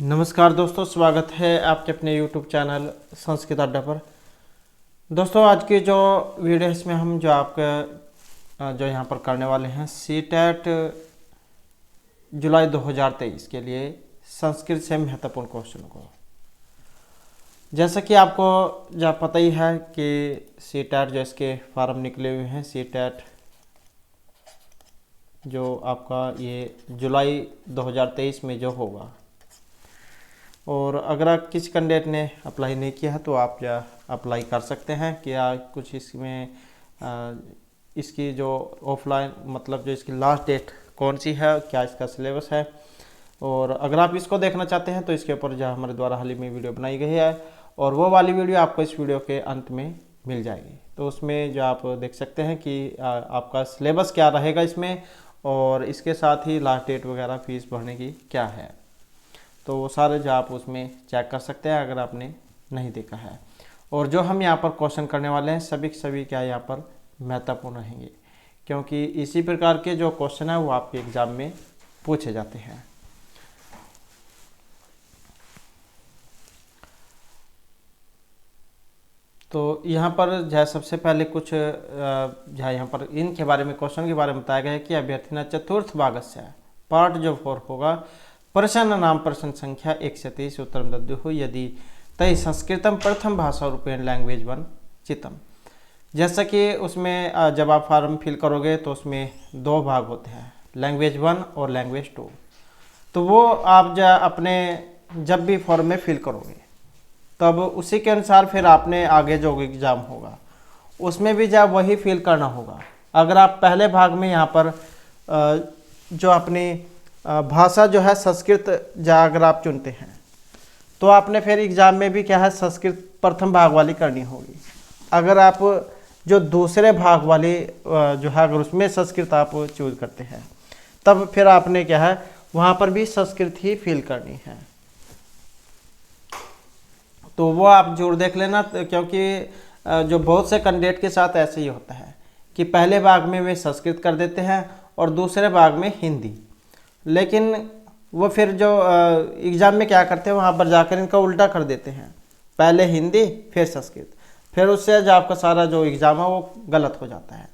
नमस्कार दोस्तों, स्वागत है आपके अपने YouTube चैनल संस्कृत अड्डा पर। दोस्तों, आज की जो वीडियो है इसमें हम जो आपका जो यहाँ पर करने वाले हैं सीटेट जुलाई 2023 के लिए संस्कृत से महत्वपूर्ण क्वेश्चन को। जैसा कि आपको जो पता ही है कि सीटेट जो इसके फॉर्म निकले हुए हैं, सीटेट जो आपका ये जुलाई 2023 में जो होगा। और अगर आप किसी कैंडिडेट ने अप्लाई नहीं किया है तो आप या अप्लाई कर सकते हैं कि कुछ इसमें इसकी जो ऑफलाइन मतलब जो इसकी लास्ट डेट कौन सी है, क्या इसका सिलेबस है। और अगर आप इसको देखना चाहते हैं तो इसके ऊपर जो हमारे द्वारा हाल ही में वीडियो बनाई गई है और वो वाली वीडियो आपको इस वीडियो के अंत में मिल जाएगी। तो उसमें जो आप देख सकते हैं कि आपका सिलेबस क्या रहेगा इसमें, और इसके साथ ही लास्ट डेट वगैरह फीस भरने की क्या है, तो वो सारे जो आप उसमें चेक कर सकते हैं अगर आपने नहीं देखा है। और जो हम यहाँ पर क्वेश्चन करने वाले हैं सभी के सभी क्या यहाँ पर महत्वपूर्ण रहेंगे, क्योंकि इसी प्रकार के जो क्वेश्चन है वो आपके एग्ज़ाम में पूछे जाते हैं। तो यहाँ पर जो सबसे पहले कुछ जो यहाँ पर इनके बारे में क्वेश्चन के बारे में बताया गया है कि अभ्यर्थिना चतुर्थ भागस्य पार्ट जो 4 होगा प्रश्न नाम प्रश्न संख्या 130 उत्तरम दद्युः यदि तय संस्कृतम प्रथम भाषा रूपेण लैंग्वेज 1 चितम। जैसा कि उसमें जब आप फॉर्म फिल करोगे तो उसमें 2 भाग होते हैं, लैंग्वेज 1 और लैंग्वेज 2। तो वो आप अपने जब भी फॉर्म में फिल करोगे तब उसी के अनुसार फिर आपने आगे जो एग्ज़ाम होगा उसमें भी जब वही फिल करना होगा। अगर आप पहले भाग में यहाँ पर जो अपनी भाषा जो है संस्कृत अगर आप चुनते हैं तो आपने फिर एग्ज़ाम में भी क्या है संस्कृत प्रथम भाग वाली करनी होगी। अगर आप जो दूसरे भाग वाली जो है अगर उसमें संस्कृत आप चूज करते हैं तब फिर आपने क्या है वहाँ पर भी संस्कृत ही फिल करनी है। तो वो आप जरूर देख लेना, क्योंकि जो बहुत से कैंडिडेट के साथ ऐसे ही होता है कि पहले भाग में वे संस्कृत कर देते हैं और दूसरे भाग में हिंदी, लेकिन वो फिर जो एग्ज़ाम में क्या करते हैं वहाँ पर जाकर इनका उल्टा कर देते हैं, पहले हिंदी फिर संस्कृत, फिर उससे जो आपका सारा जो एग्ज़ाम है वो गलत हो जाता है।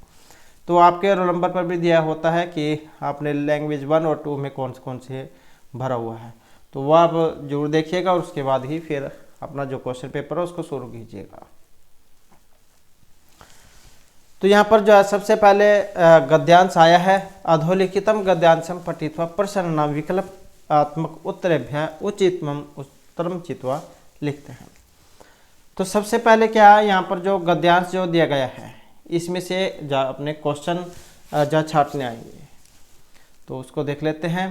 तो आपके रोल नंबर पर भी दिया होता है कि आपने लैंग्वेज 1 और 2 में कौन से भरा हुआ है, तो वो आप जरूर देखिएगा और उसके बाद ही फिर अपना जो क्वेश्चन पेपर है उसको शुरू कीजिएगा। तो यहाँ पर जो है सबसे पहले गद्यांश आया है, अधोलिखितम गद्यांशम पठित्वा प्रश्न नाम विकल्प आत्मक उत्तरेभ्य उचितम उत्तरम चित्वा लिखते हैं। तो सबसे पहले क्या है यहाँ पर जो गद्यांश जो दिया गया है इसमें से जो अपने क्वेश्चन जो छाटने आएंगे तो उसको देख लेते हैं।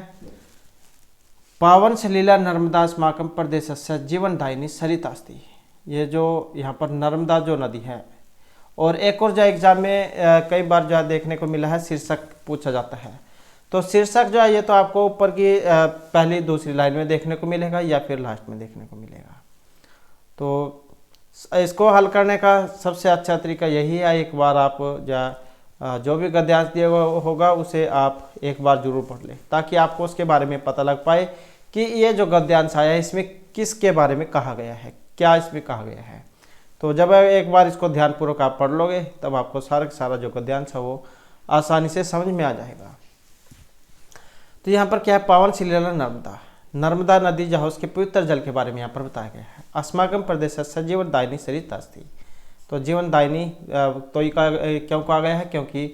पावन सलीला नर्मदा अस्माकं प्रदेशस्य जीवनदायिनी सरितास्ति। ये जो यहाँ पर नर्मदा जो नदी है, और एक और जो एग्जाम में कई बार जो देखने को मिला है शीर्षक पूछा जाता है, तो शीर्षक जो है ये तो आपको ऊपर की पहली दूसरी लाइन में देखने को मिलेगा या फिर लास्ट में देखने को मिलेगा। तो इसको हल करने का सबसे अच्छा तरीका यही है, एक बार आप जो भी गद्यांश दिया होगा उसे आप एक बार जरूर पढ़ लें, ताकि आपको उसके बारे में पता लग पाए कि ये जो गद्यांश आया है इसमें किसके बारे में कहा गया है, क्या इसमें कहा गया है। तो जब एक बार इसको ध्यानपूर्वक आप पढ़ लोगे तब आपको सारा जो गद्यांश है वो आसानी से समझ में आ जाएगा। तो यहाँ पर क्या है, पावन सलीला नर्मदा नदी जो है उसके पवित्र जल के बारे में यहाँ पर बताया गया है। अस्माकं प्रदेश जीवनदायिनी सरितास्ति। तो जीवनदायिनी तो क्यों कहा गया है, क्योंकि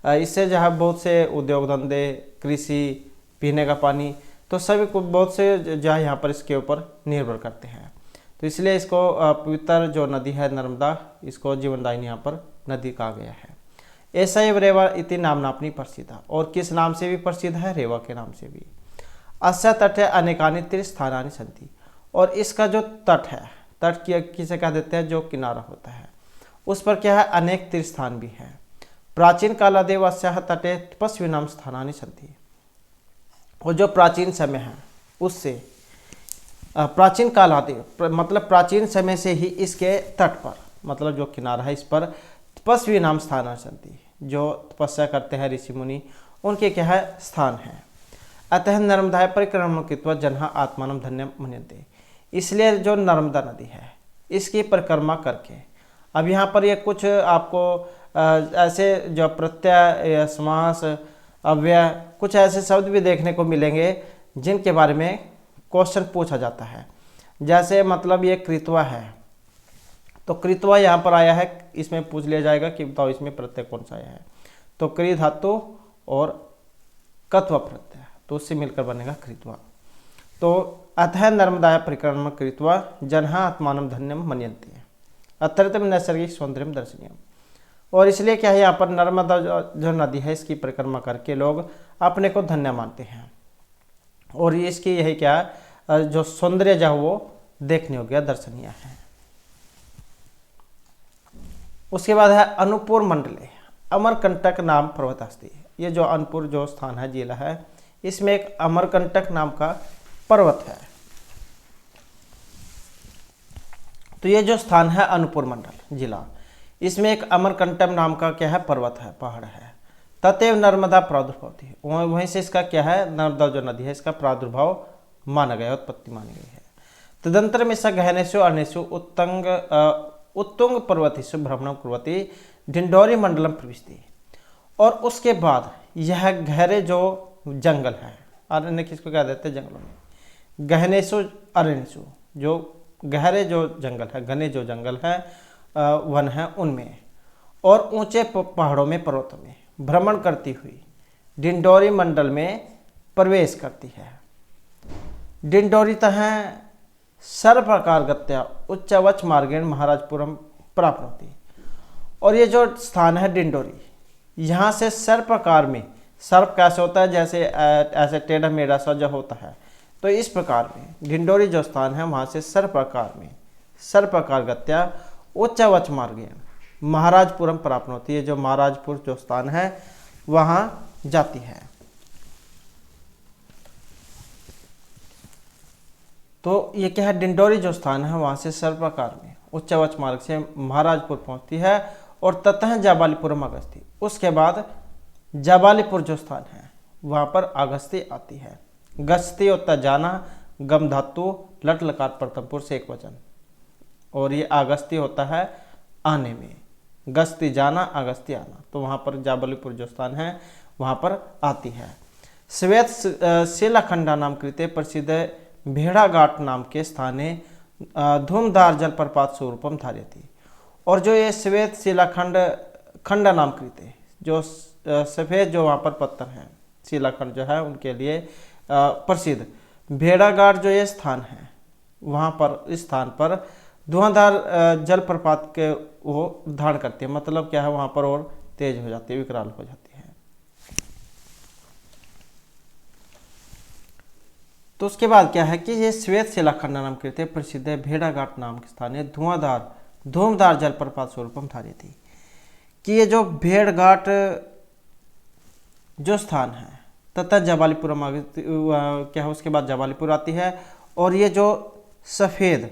इससे जो है बहुत से उद्योग धंधे, कृषि, पीने का पानी, तो सभी को बहुत से जो है यहाँ पर इसके ऊपर निर्भर करते हैं। तो इसलिए इसको पवित्र जो नदी है नर्मदा, इसको जीवनदायिनी यहाँ पर नदी कहा गया है। ऐसा ही रेवा इति नामना अपनी प्रसिद्ध, और किस नाम से भी प्रसिद्ध है, रेवा के नाम से भी। अस्य तटे अनेकानि तीर्थस्थानानि सन्ति। और इसका जो तट है, तट किसे कह देते हैं, जो किनारा होता है, उस पर क्या है अनेक तीर्थस्थान भी हैं। प्राचीन कालादेव अस्याः तटे तपस्विनां स्थानानि सन्ति। और जो प्राचीन समय है उससे प्राचीन काल आदि मतलब प्राचीन समय से ही इसके तट पर मतलब जो किनारा है इस पर तपस्वी नाम स्थान संति, जो तपस्या करते हैं ऋषि मुनि उनके क्या है स्थान है। अतः नर्मदाया परिक्रमण कृत्वा जनः आत्मानं धन्यं मन्यन्ते। इसलिए जो नर्मदा नदी है इसकी परिक्रमा करके, अब यहाँ पर ये कुछ आपको ऐसे जो प्रत्यय, समास, अव्यय, कुछ ऐसे शब्द भी देखने को मिलेंगे जिनके बारे में क्वेश्चन पूछा जाता है। जैसे मतलब ये कृत्वा है, तो कृत्वा यहाँ पर आया है, इसमें पूछ लिया जाएगा कि बताओ इसमें प्रत्यय कौन सा आया है। तो कृ धातु और कत्व प्रत्यय, तो उससे मिलकर बनेगा कृत्वा। तो अतः नर्मदाया परिक्रमण कृत्वा जनः आत्मानं धन्यं मन्यन्ते अत्यंतम नैसर्गिक सौंदर्यम दर्शनीयम। और इसलिए क्या है, यहाँ पर नर्मदा जो नदी है इसकी परिक्रमा करके लोग अपने को धन्य मानते हैं, और इसकी यही क्या जो सौंदर्य जो वो देखने योग्य दर्शनीय है। उसके बाद है अनुपुर मंडले अमरकंटक नाम पर्वत अस्ति। ये जो अनुपुर जो स्थान है, जिला है, इसमें एक अमरकंटक नाम का पर्वत है। तो ये जो स्थान है अनुपुर मंडल जिला, इसमें एक अमरकंटक नाम का क्या है, पर्वत है, पहाड़ है। ततेव नर्मदा प्रादुर्भवती है, वहीं से इसका क्या है, नर्मदा जो नदी है इसका प्रादुर्भाव माना गया, उत्पत्ति मानी गई है। तदंतर में स गहनेषु अर्णेषु उत्तुंग पर्वतेषु भ्रमणं कुर्वती ढिंढोरी मंडलम प्रविशति। और उसके बाद यह गहरे जो जंगल है, अरण्य किसको क्या देते हैं, जंगलों में, गहनेषु अरण्येषु, जो गहरे जो जंगल है, घने जो जंगल है, वन है, उनमें और ऊंचे पहाड़ों में, पर्वतों में भ्रमण करती हुई ढिंढोरी मंडल में प्रवेश करती है। ढिंढोरीतः सर्वप्रकार गत्या उच्चवच मार्गेण महाराजपुरम प्राप्नोति। और ये जो स्थान है ढिंढोरी, यहाँ से सर्वप्रकार में, सर्प कैसे होता है, जैसे ऐसे टेढ़ा मेढ़ा सा जो होता है, तो इस प्रकार में ढिंढोरी जो स्थान है वहाँ से सर्वप्रकार गत्या उच्चवच मार्गेण महाराजपुरम प्राप्नोति। ये जो महाराजपुर जो स्थान है वहाँ जाती है। तो ये क्या है, ढिंढोरी जो स्थान है वहाँ से सर्वप्रकार में उच्चवच मार्ग से महाराजपुर पहुँचती है, और ततः जाबालीपुरम अगस्ती। उसके बाद जाबालीपुर जो स्थान है वहाँ पर अगस्ती आती है। गस्ती होता जाना, गम धातु लट लकार प्रथमपुर से एक वचन, और ये अगस्ती होता है आने में, गस्ती जाना, अगस्ती आना। तो वहाँ पर जाबालीपुर जो स्थान है वहाँ पर आती है। श्वेत शिलाखंडा नाम कृते प्रसिद्ध भेड़ाघाट नाम के स्थाने धूमधार जलप्रपात स्वरूपम धार्यति। और जो ये श्वेत शिलाखंड खंडा नाम कृते, जो सफ़ेद जो वहाँ पर पत्थर हैं, शिलाखंड जो है उनके लिए प्रसिद्ध भेड़ाघाट जो ये स्थान है, वहाँ पर इस स्थान पर धुआंधार जलप्रपात के वो धारण करती है। मतलब क्या है, वहाँ पर और तेज हो जाती है, विकराल हो जाती है। तो उसके बाद क्या है कि ये श्वेत शिलाखंड नाम कृते प्रसिद्ध है भेड़ाघाट नाम के स्थान है धूमधार जलप्रपात स्वरूपम धार्यति। कि ये जो भेड़घाट जो स्थान है तथा जाबालीपुरम क्या है, उसके बाद जाबालीपुर आती है। और ये जो सफ़ेद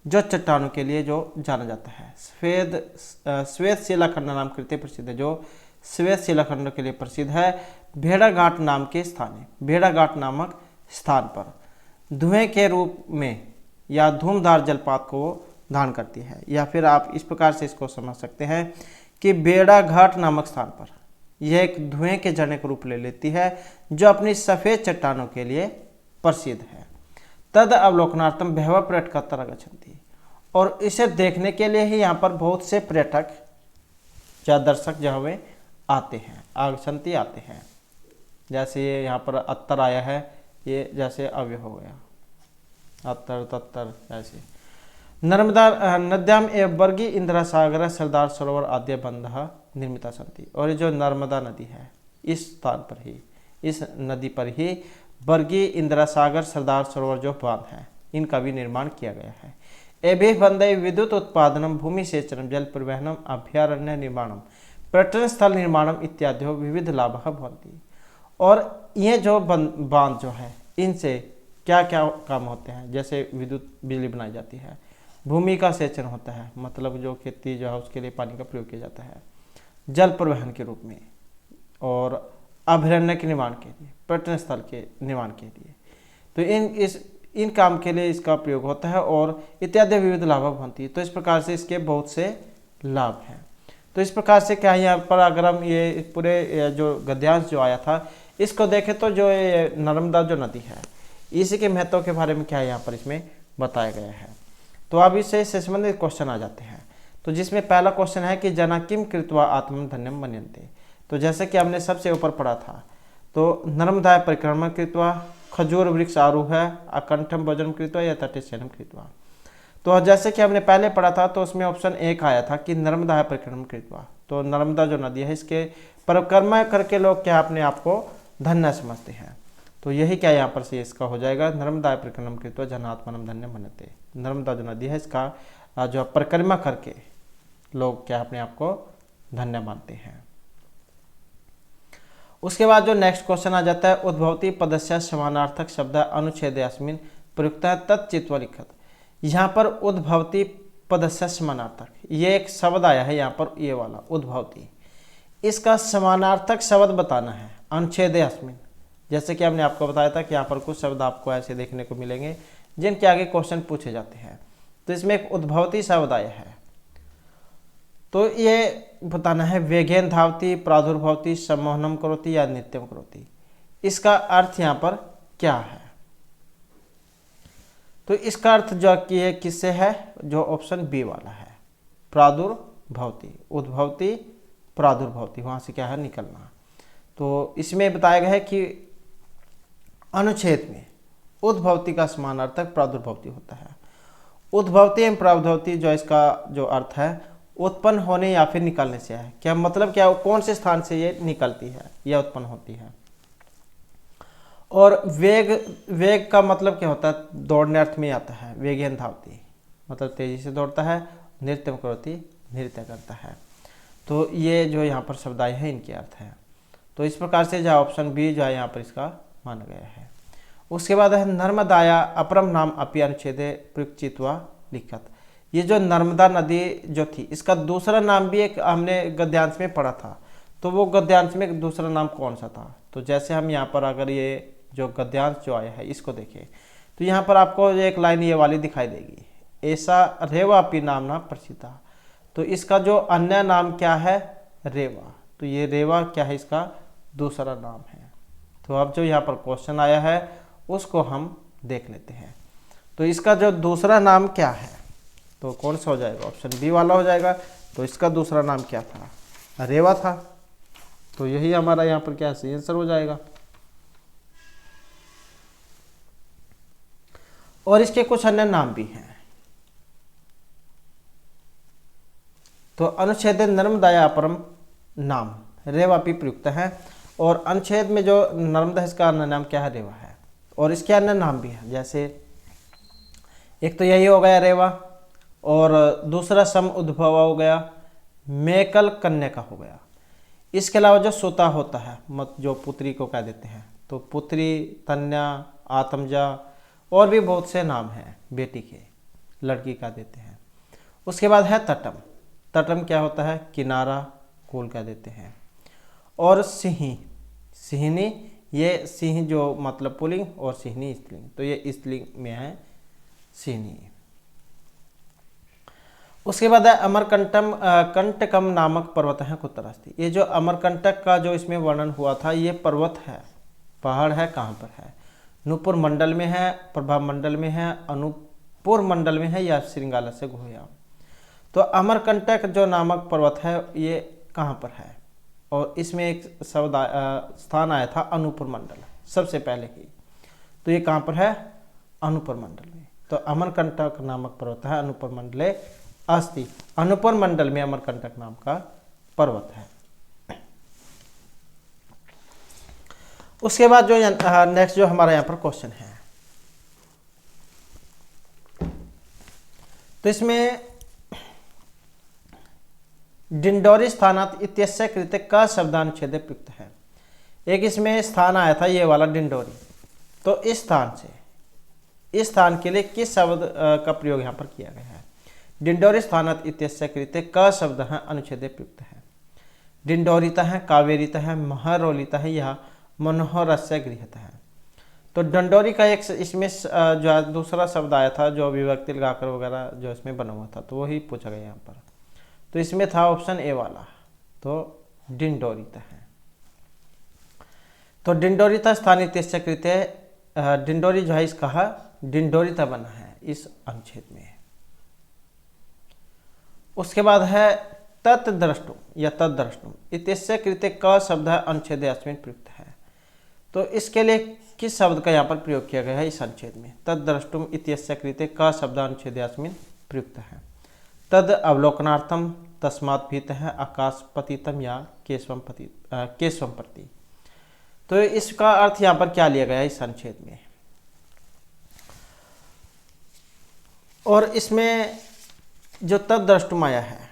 जो चट्टानों के लिए जो जाना जाता है, श्वेत शिलाखंड नाम कृते प्रसिद्ध है, जो श्वेत शिलाखंड के लिए प्रसिद्ध है, भेड़ाघाट नाम के स्थान है। भेड़ाघाट नामक स्थान पर धुएं के रूप में या धूमधार जलपात को धारण करती है। या फिर आप इस प्रकार से इसको समझ सकते हैं कि भेड़ाघाट नामक स्थान पर यह एक धुएं के झरने का रूप ले लेती है, जो अपनी सफ़ेद चट्टानों के लिए प्रसिद्ध है। तद अवलोकनार्थम बहवः पर्यटकाः आगच्छन्ति। और इसे देखने के लिए ही यहाँ पर बहुत से पर्यटक या दर्शक जो हमें आते हैं, आगच्छन्ति आते हैं। जैसे ये यहाँ पर अत्तर आया है, ये जैसे अव्यय हो गया, अत्तर तत्तर ऐसे। नर्मदा नद्याम एवं वर्गी इंदिरा सागर सरदार सरोवर आद्य बंध निर्मिता सन्ति। और ये जो नर्मदा नदी है इस स्थान पर ही, इस नदी पर ही वर्गी इंदिरा सागर सरदार सरोवर जो बांध है इनका भी निर्माण किया गया है। एभि बंधे विद्युत उत्पादनम भूमि सेचनम जल परिवहनम अभ्यारण्य निर्माणम पर्यटन स्थल निर्माणम इत्यादि विविध लाभ भवन्ति। और ये जो बांध जो है इनसे क्या क्या काम होते हैं, जैसे विद्युत बिजली बनाई जाती है, भूमि का सेचन होता है, मतलब जो खेती जो है उसके लिए पानी का प्रयोग किया जाता है जल परिवहन के रूप में, और अभयारण्य के निर्माण के लिए, पर्यटन स्थल के निर्माण के लिए। तो इन काम के लिए इसका प्रयोग होता है और इत्यादि विविध लाभ बनती है। तो इस प्रकार से इसके बहुत से लाभ हैं। तो इस प्रकार से क्या है यहाँ पर, अगर हम ये पूरे जो गद्यांश जो आया था इसको देखें तो जो ये नर्मदा जो नदी है इसी के महत्व के बारे में क्या है यहाँ पर इसमें बताया गया है। तो अब इससे संबंधित क्वेश्चन आ जाते हैं। तो जिसमें पहला क्वेश्चन है कि जना किम कृत्वा आत्मन धन्यम मनयन्ते। तो जैसे कि हमने सबसे ऊपर पढ़ा था, तो नर्मदा परिक्रमण कृत्वा, खजूर वृक्ष आरोह, अकंठम भोजन कृत्वा या तटे शयनम कृत्वा। तो जैसे कि हमने पहले पढ़ा था तो उसमें ऑप्शन 1 आया था कि नर्मदा परिक्रमण कृत्वा। तो नर्मदा जो नदी है इसके परिक्रमा करके लोग क्या अपने आप को धन्य समझते हैं। तो यही क्या यहाँ पर से इसका हो जाएगा, नर्मदा परिक्रमण कृत्वा जनात्मनम धन्य मनते। नर्मदा जो नदी है इसका जो परिक्रमा करके लोग क्या अपने आप को धन्य मानते हैं। उसके बाद जो नेक्स्ट क्वेश्चन आ जाता है, उद्भवती पदस्य समानार्थक शब्द अनुच्छेद अस्मिन प्रयुक्त तत्चित्वा लिखत। यहाँ पर उद्भवती पदस्य समानार्थक, ये एक शब्द आया है यहाँ पर, ये वाला उद्भवती, इसका समानार्थक शब्द बताना है अनुच्छेद अस्मिन। जैसे कि हमने आपको बताया था कि यहाँ पर कुछ शब्द आपको ऐसे देखने को मिलेंगे जिनके आगे क्वेश्चन पूछे जाते हैं। तो इसमें एक उद्भवती शब्द आया है, तो ये बताना है वेगेन धावती, प्रादुर्भवती, सम्मोहनम करोति या नित्यम करोति। इसका अर्थ यहाँ पर क्या है? तो इसका अर्थ जो कि ये किससे है, जो ऑप्शन बी वाला है, प्रादुर्भवती, उद्भवती प्रादुर्भवती, वहाँ से क्या है निकलना। तो इसमें बताया गया है कि अनुच्छेद में उद्भवती का समानार्थक प्रादुर्भवती होता है। उद्भवती एवं प्रादुर्भवती जो इसका जो अर्थ है उत्पन्न होने या फिर निकलने से है। क्या मतलब क्या, कौन से स्थान से ये निकलती है या उत्पन्न होती है। और वेग का मतलब क्या होता है, दौड़ने अर्थ में आता है। वेगेन धावती मतलब तेजी से दौड़ता है, नृत्यम करोति नृत्य करता है। तो ये जो यहाँ पर शब्द आए हैं इनके अर्थ है। तो इस प्रकार से जो ऑप्शन बी जो है यहाँ पर इसका माना गया है। उसके बाद है नर्मदाया अपरम नाम अपि अनुच्छेदे प्रयुक्तित्वा लिखत। ये जो नर्मदा नदी जो थी इसका दूसरा नाम भी एक हमने गद्यांश में पढ़ा था। तो वो गद्यांश में दूसरा नाम कौन सा था? तो जैसे हम यहाँ पर अगर ये जो गद्यांश जो आया है इसको देखें तो यहाँ पर आपको एक लाइन ये वाली दिखाई देगी, ऐसा रेवा अपि नामना प्रसिद्धा। तो इसका जो अन्य नाम क्या है, रेवा। तो ये रेवा क्या है, इसका दूसरा नाम है। तो अब जो यहाँ पर क्वेश्चन आया है उसको हम देख लेते हैं। तो इसका जो दूसरा नाम क्या है, तो कौन सा हो जाएगा, ऑप्शन बी वाला हो जाएगा। तो इसका दूसरा नाम क्या था, रेवा था। तो यही हमारा यहाँ पर क्या सही आंसर हो जाएगा। और इसके कुछ अन्य नाम भी हैं। तो अनुच्छेद नर्मदाया अपरम नाम रेवापि प्रयुक्त है। और अनुच्छेद में जो नर्मदा है इसका अन्य नाम क्या है, रेवा है। और इसके अन्य नाम भी है, जैसे एक तो यही हो गया रेवा, और दूसरा सम उद्भव हो गया, मेकल कन्या हो गया। इसके अलावा जो सुता होता है, मत जो पुत्री को कह देते हैं, तो पुत्री, तन्या, आत्मजा और भी बहुत से नाम हैं बेटी के, लड़की का देते हैं। उसके बाद है तटम। तटम क्या होता है, किनारा, कूल कह देते हैं। और सिंही, सिंहनी, ये सिंह जो मतलब पुल्लिंग और सिंहनी स्त्रीलिंग, तो ये स्त्रीलिंग में है सिंहनी। उसके बाद है अमरकंटम कंटकम नामक पर्वत है कुतरास्ति। ये जो अमरकंटक का जो इसमें वर्णन हुआ था, ये पर्वत है, पहाड़ है, कहाँ पर है, नूपुर मंडल में है, प्रभा मंडल में है, अनूपपुर मंडल में है या श्रृंगाला से गुहयाम। तो अमरकंटक जो नामक पर्वत है ये कहाँ पर है, और इसमें एक शब्द स्थान आया था अनूपपुर मंडल सबसे पहले ही। तो ये कहाँ पर है, अनूपपुर मंडल में। तो अमरकंटक नामक पर्वत है अनूपपुर मंडले अस्ति। अनूपपुर मंडल में अमरकंटक नाम का पर्वत है। उसके बाद जो नेक्स्ट जो हमारा यहाँ पर क्वेश्चन है, तो इसमें डिंडोरी स्थानात इत्यस्य कृते का शब्दानुच्छेद प्रयुक्त है। एक इसमें स्थान आया था ये वाला डिंडोरी। तो इस स्थान से, इस स्थान के लिए किस शब्द का प्रयोग यहाँ पर किया गया है। डिंडोरी स्थानात इत्यस्य कृते का शब्द है अनुच्छेद प्रयुक्त है। डिंडोरितः, कावेरितः, महरोलितः या मनोहरस्य गृहतः। तो डंडोरी का एक इसमें जो है दूसरा शब्द आया था जो विभक्ति लगाकर वगैरह जो इसमें बना हुआ था, तो वही पूछा गया यहाँ पर। तो इसमें था ऑप्शन ए वाला, तो डिंडोरिता है। तो डिंडोरिता स्थानीय तिष्य कृत्य, डिंडोरी जो है इसका डिंडोरिता बना है इस अनुच्छेद में। उसके बाद है तत्द्रष्टुम या तद्द्रष्टुम इत्यस्य कृते क शब्द अनुच्छेदे अस्मिन् प्रयुक्त है। तो इसके लिए किस शब्द का यहाँ पर प्रयोग किया गया है इस अनुच्छेद में? तद्द्रष्टुम इत्यस्य कृते क शब्द अनुच्छेदे अस्मिन् प्रयुक्त है। तद अवलोकनार्थम, तस्मात् भीतः, आकाशपतितम या केशवम प्रति। तो इसका अर्थ यहाँ पर क्या लिया गया है इस अनुच्छेद में? और इसमें जो तद्द्रष्टुम आया है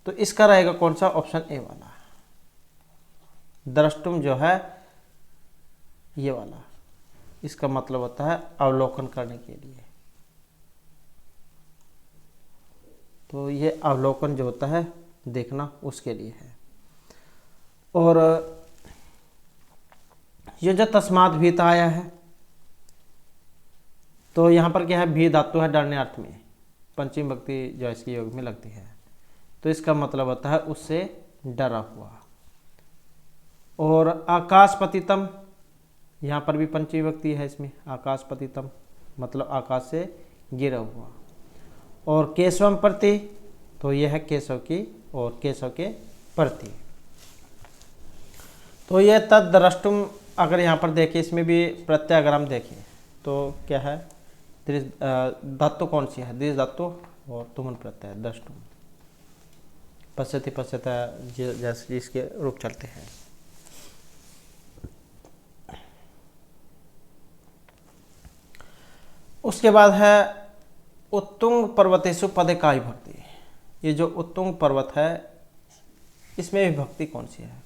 तो इसका रहेगा कौन सा? ऑप्शन ए वाला। द्रष्टुम जो है ये वाला, इसका मतलब होता है अवलोकन करने के लिए। तो ये अवलोकन जो होता है देखना, उसके लिए है। और ये जो तस्मात् भीत आया है तो यहाँ पर क्या है? भी धातु है डरने अर्थ में, पंचमी भक्ति जो इसके योग में लगती है, तो इसका मतलब होता है उससे डरा हुआ। और आकाशपतितम, यहाँ पर भी पंचमी भक्ति है इसमें, आकाशपतितम मतलब आकाश से गिरा हुआ। और केशवम प्रति, तो यह है केशव की और केशव के प्रति। तो यह तद्द्रष्टुम, अगर यहाँ पर देखिए इसमें भी प्रत्यय अगर हम देखें तो क्या है? धातु कौन सी है? दृढ़ धातु और तुमन प्रत्यय द्रष्टुम। पश्यति पश्यता जैसे इसके रूप चलते हैं। उसके बाद है उत्तुंग पर्वतेषु पदे का विभक्ति। ये जो उत्तुंग पर्वत है इसमें विभक्ति कौन सी है?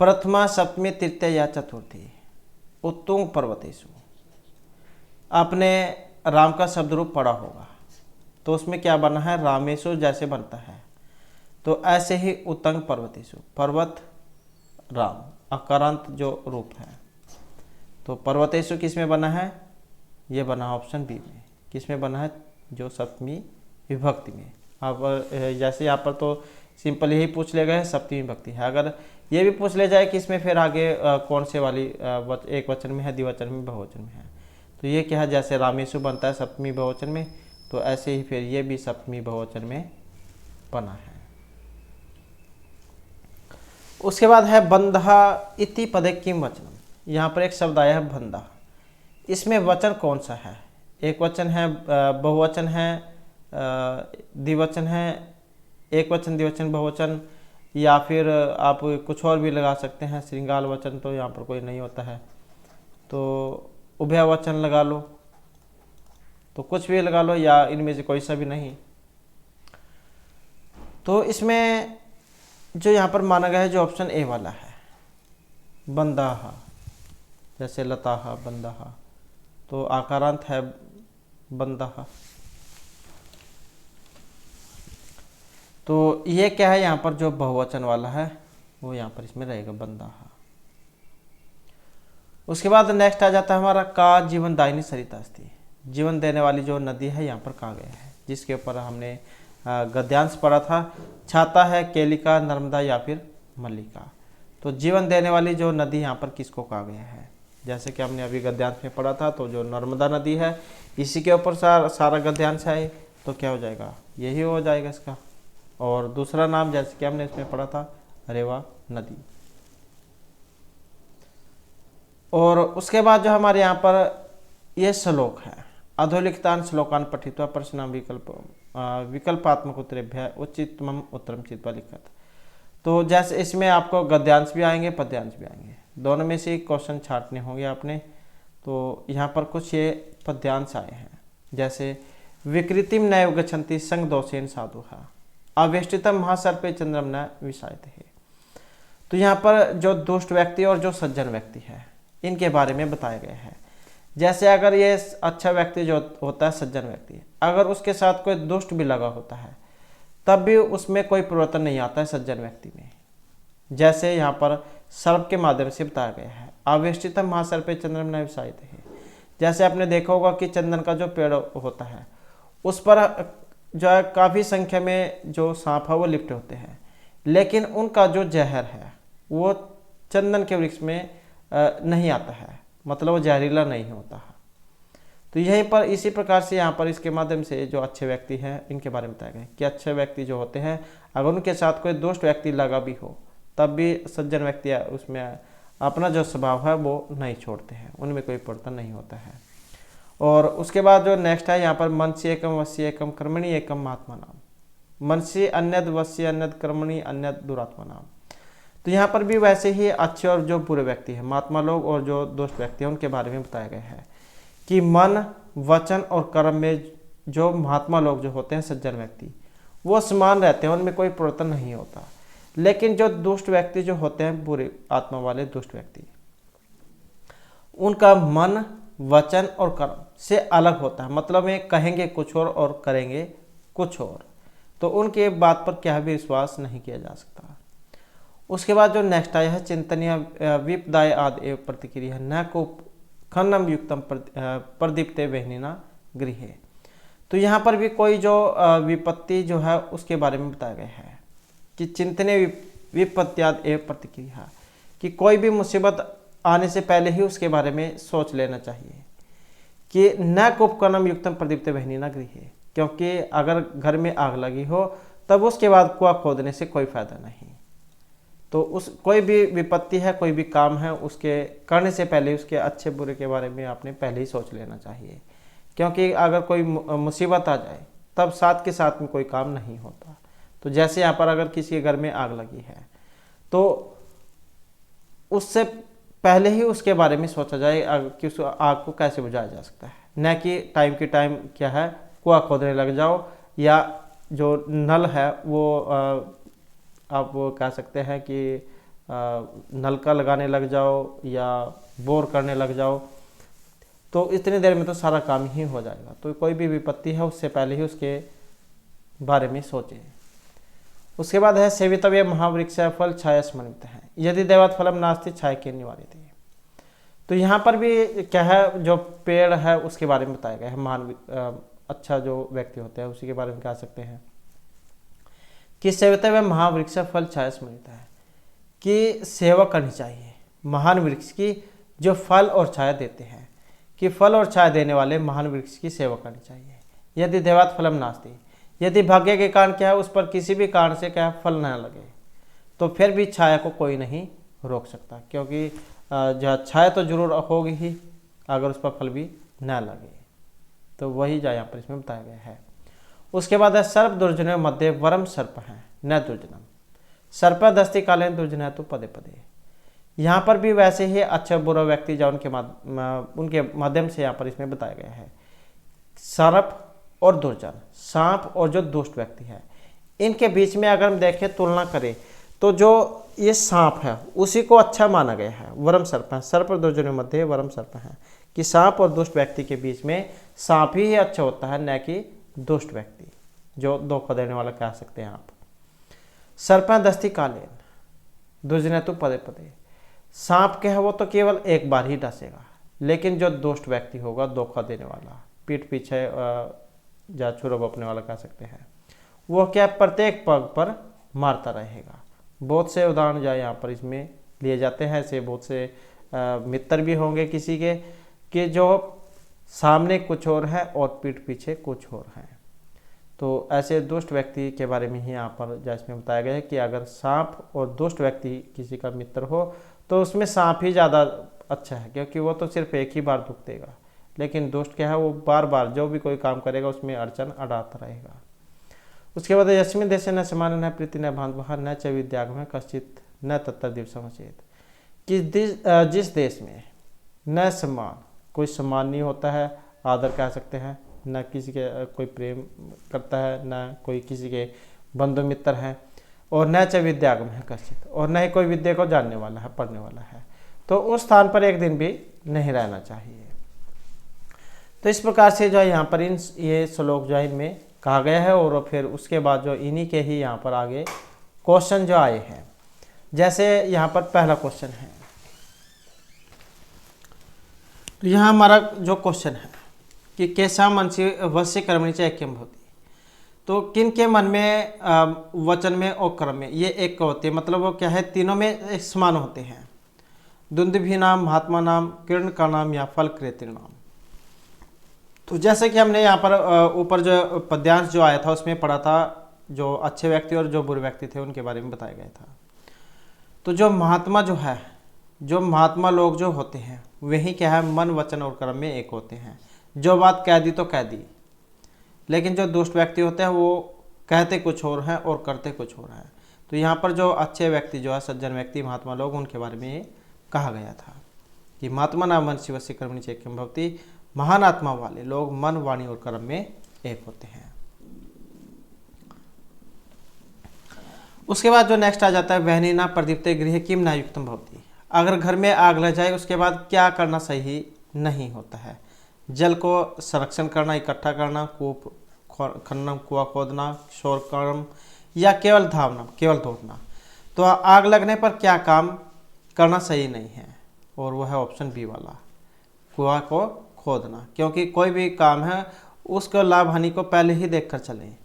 प्रथमा, सप्तमी, तृतीय या चतुर्थी। उत्तुंग पर्वतेषु, आपने राम का शब्द रूप पढ़ा होगा तो उसमें क्या बना है? रामेशु जैसे बनता है, तो ऐसे ही उत्तंग पर्वतेषु, पर्वत राम, अकारांत जो रूप है। तो पर्वतेषु किस में बना है? ये बना ऑप्शन बी में। किस में बना है? जो सप्तमी विभक्ति में। अब जैसे यहाँ पर तो सिंपल यही पूछ ले गए सप्तमी विभक्ति है। अगर ये भी पूछ ले जाए कि इसमें फिर आगे कौन से वाली एक वचन में है, द्विवचन में, बहुवचन में है, तो ये क्या है? जैसे रामेशु बनता है सप्तमी बहुवचन में, तो ऐसे ही फिर ये भी सप्तमी बहुवचन में बना है। उसके बाद है बंधा इति पदे किम वचनम। यहाँ पर एक शब्द आया है बंधा, इसमें वचन कौन सा है? एक वचन है, बहुवचन है, द्विवचन है, एक वचन, द्विवचन, बहुवचन, या फिर आप कुछ और भी लगा सकते हैं। श्रृंगार वचन तो यहाँ पर कोई नहीं होता है, तो उभय वचन लगा लो, तो कुछ भी लगा लो, या इनमें से कोई सा भी नहीं। तो इसमें जो यहाँ पर माना गया है जो ऑप्शन ए वाला है, बंदाहा, जैसे लताहा, बंदाहा, तो आकारांत है बंदाहा। तो ये क्या है? यहाँ पर जो बहुवचन वाला है वो यहाँ पर इसमें रहेगा बंदाहा। उसके बाद नेक्स्ट आ जाता है हमारा का जीवनदायिनी सरितास्ति। जीवन देने वाली जो नदी है यहाँ पर कहा गया है, जिसके ऊपर हमने गद्यांश पढ़ा था। छाता है केलिका, नर्मदा या फिर मल्लिका। तो जीवन देने वाली जो नदी यहाँ पर किसको कहा गया है? जैसे कि हमने अभी गद्यांश में पढ़ा था, तो जो नर्मदा नदी है इसी के ऊपर सारा गद्यांश है, तो क्या हो जाएगा? यही हो जाएगा इसका। और दूसरा नाम जैसे कि हमने इसमें पढ़ा था रेवा नदी। और उसके बाद जो हमारे यहाँ पर ये श्लोक है, अधोलिखितान श्लोकान पठित्वा प्रश्नाम विकल्पात्मक उत्तरेभ्य उचितम उत्तरम चित्वा लिखत। तो जैसे इसमें आपको गद्यांश भी आएंगे, पद्यांश भी आएंगे, दोनों में से क्वेश्चन छांटने होंगे आपने। तो यहाँ पर कुछ ये पद्यांश आए हैं, जैसे विकृतिम नैव गच्छन्ति संग दोषेन साधुहा, अवेष्टितम महासर्पे चंद्रम न विषायते है। तो यहाँ पर जो दुष्ट व्यक्ति और जो सज्जन व्यक्ति है इनके बारे में बताया गया है। जैसे अगर ये अच्छा व्यक्ति जो होता है, सज्जन व्यक्ति, अगर उसके साथ कोई दुष्ट भी लगा होता है तब भी उसमें कोई परिवर्तन नहीं आता है सज्जन व्यक्ति में। जैसे यहाँ पर सर्प के माध्यम से बताया गया है, आवेष्टितम महासर्पे चंद्रम न विषायते है। जैसे आपने देखा होगा कि चंदन का जो पेड़ होता है उस पर जो है काफ़ी संख्या में जो सांप है वो लिपटे होते हैं, लेकिन उनका जो जहर है वो चंदन के वृक्ष में नहीं आता है, मतलब वो जहरीला नहीं होता है। तो यहीं पर इसी प्रकार से यहाँ पर इसके माध्यम से जो अच्छे व्यक्ति हैं इनके बारे में बताया गया कि अच्छे व्यक्ति जो होते हैं अगर उनके साथ कोई दुष्ट व्यक्ति लगा भी हो तब भी सज्जन व्यक्ति उसमें अपना जो स्वभाव है वो नहीं छोड़ते हैं, उनमें कोई परिवर्तन नहीं होता है। और उसके बाद जो नेक्स्ट है यहाँ पर मनसी एकम वशी एकम कर्मणि एकम महात्मा नाम। मनसी अन्यद वशी अन्यद कर्मणि अन्यद दुरात्मा नाम। तो यहाँ पर भी वैसे ही अच्छे और जो बुरे व्यक्ति हैं, महात्मा लोग और जो दुष्ट व्यक्ति हैं, उनके बारे में बताया गया है कि मन वचन और कर्म में जो महात्मा लोग जो होते हैं सज्जन व्यक्ति वो समान रहते हैं, उनमें कोई परिवर्तन नहीं होता। लेकिन जो दुष्ट व्यक्ति जो होते हैं, बुरे आत्मा वाले दुष्ट व्यक्ति, उनका मन वचन और कर्म से अलग होता है, मतलब वे कहेंगे कुछ और करेंगे कुछ और, तो उनके बात पर क्या भी विश्वास नहीं किया जा सकता। उसके बाद जो नेक्स्ट आया है चिंतनीय विपदाय आदि एवं प्रतिक्रिया न को खन्नम युक्तम प्रदीप्ते वहनिना गृहे। तो यहाँ पर भी कोई जो विपत्ति जो है उसके बारे में बताया गया है कि चिंतनीय विपत्त्याद एवं प्रतिक्रिया, कि कोई भी मुसीबत आने से पहले ही उसके बारे में सोच लेना चाहिए कि न कुपकर्णम युक्तम प्रदीप्ते वहनिना गृहे, क्योंकि अगर घर में आग लगी हो तब उसके बाद कुआं खोदने से कोई फायदा नहीं। तो उस कोई भी विपत्ति है, कोई भी काम है, उसके करने से पहले उसके अच्छे बुरे के बारे में आपने पहले ही सोच लेना चाहिए, क्योंकि अगर कोई मुसीबत आ जाए तब साथ के साथ में कोई काम नहीं होता। तो जैसे यहाँ पर अगर किसी के घर में आग लगी है तो उससे पहले ही उसके बारे में सोचा जाए कि उस आग को कैसे बुझाया जा सकता है, न कि टाइम के टाइम क्या है कुआं खोदने लग जाओ या जो नल है वो आप वो कह सकते हैं कि नलका लगाने लग जाओ या बोर करने लग जाओ, तो इतनी देर में तो सारा काम ही हो जाएगा। तो कोई भी विपत्ति है उससे पहले ही उसके बारे में सोचें। उसके बाद है सेवितव्य महावृक्ष फल छाया स्मृत है यदि देवत फलम नास्ति छाया के निवारित है। तो यहाँ पर भी क्या है जो पेड़ है उसके बारे में बताया गया है, महान अच्छा जो व्यक्ति होते हैं उसी के बारे में कह सकते हैं कि सेवितव्य महावृक्ष फल छाया स्मृत है, कि सेवा करनी चाहिए महान वृक्ष की जो फल और छाया देते हैं, कि फल और छाया देने वाले महान वृक्ष की सेवा करनी चाहिए। यदि देवात फलम नास्ति, यदि भाग्य के कारण क्या है उस पर किसी भी कारण से क्या फल न लगे तो फिर भी छाया को कोई नहीं रोक सकता, क्योंकि छाया तो जरूर होगी ही अगर उस पर फल भी न लगे। तो वही जो यहाँ पर इसमें बताया गया है। उसके बाद है सर्प दुर्जन मध्य वरम सर्प है न दुर्जनम सर्प दस्ती काले दुर्जन है तो पदे पदे। यहाँ पर भी वैसे ही अच्छा बुरा व्यक्ति जो उनके माध्यम से यहाँ पर इसमें बताया गया है सर्प और दुर्जन, सांप और जो दुष्ट व्यक्ति है, इनके बीच में अगर हम देखें तुलना करें तो जो ये सांप है उसी को अच्छा माना गया है, वरम सर्प है, सर्प और दुर्जन मध्य वरम सर्प है, कि सांप और दुष्ट व्यक्ति के बीच में सांप ही अच्छा होता है, न कि दुष्ट व्यक्ति जो धोखा देने वाला कह सकते हैं आप। सर्प दस्ती कालेन दुर्जन तो पदे पदे, सांप क्या है वो तो केवल एक बार ही डसेगा, लेकिन जो दुष्ट व्यक्ति होगा धोखा देने वाला, पीठ पीछे जा छुरा बपने वाला कह सकते हैं, वो क्या प्रत्येक पग पर मारता रहेगा। बहुत से उदाहरण जो यहाँ पर इसमें लिए जाते हैं, ऐसे बहुत से मित्र भी होंगे किसी के कि जो सामने कुछ और है और पीठ पीछे कुछ और है। तो ऐसे दुष्ट व्यक्ति के बारे में ही यहाँ पर जैसे में बताया गया है कि अगर सांप और दुष्ट व्यक्ति किसी का मित्र हो तो उसमें सांप ही ज़्यादा अच्छा है, क्योंकि वो तो सिर्फ एक ही बार दुख देगा, लेकिन दुष्ट क्या है वो बार बार जो भी कोई काम करेगा उसमें अड़चन अड़ाता रहेगा। उसके बाद यस्मिन देश न समान न प्रीति न भांत न च विद्यागम कश्चित न तत्तर दिव समचेत, कि जिस देश में न सम्मान कोई सम्मान नहीं होता है, आदर कह सकते हैं, न किसी के कोई प्रेम करता है, न कोई किसी के बंधु मित्र हैं, और न च विद्यागम है कश्चित, और न ही कोई विद्या को जानने वाला है, पढ़ने वाला है, तो उस स्थान पर एक दिन भी नहीं रहना चाहिए। तो इस प्रकार से जो है यहाँ पर ये श्लोक जो है इनमें कहा गया है। और फिर उसके बाद जो इन्हीं के ही यहाँ पर आगे क्वेश्चन जो आए हैं, जैसे यहाँ पर पहला क्वेश्चन है, तो यहाँ हमारा जो क्वेश्चन है कि केशा मनसी वश्य कर्मणि च ऐक्यम भवति, तो किन के मन में वचन में और कर्म में ये एक होते हैं, मतलब वो क्या है, तीनों में एक समान होते हैं। दुंदुभि नाम, महात्मा नाम, किरण का नाम या फल कृति नाम। तो जैसे कि हमने यहाँ पर ऊपर जो पद्यांश जो आया था उसमें पढ़ा था, जो अच्छे व्यक्ति और जो बुरे व्यक्ति थे उनके बारे में बताया गया था। तो जो महात्मा जो है, जो महात्मा लोग जो होते हैं वही क्या है, मन वचन और कर्म में एक होते हैं। जो बात कह दी तो कह दी, लेकिन जो दुष्ट व्यक्ति होते हैं वो कहते कुछ और हैं और करते कुछ और हैं। तो यहाँ पर जो अच्छे व्यक्ति जो है, सज्जन व्यक्ति, महात्मा लोग, उनके बारे में ये कहा गया था कि महात्मा नाम मन शिवस्य कर्मणि च ऐक्यम भवति, महान आत्मा वाले लोग मन वाणी और कर्म में एक होते हैं। उसके बाद जो नेक्स्ट आ जाता है, वहनीना प्रदीप्ते गृह किम न युक्तम भवति, अगर घर में आग लग जाए उसके बाद क्या करना सही नहीं होता है। जल को संरक्षण करना, इकट्ठा करना, कूप खनन, कुआं खोदना, शोर कर्म, या केवल धावना, केवल दौड़ना। तो आग लगने पर क्या काम करना सही नहीं है, और वो है ऑप्शन बी वाला, कुआं को खोदना। क्योंकि कोई भी काम है उसको लाभ हानि को पहले ही देखकर चलें,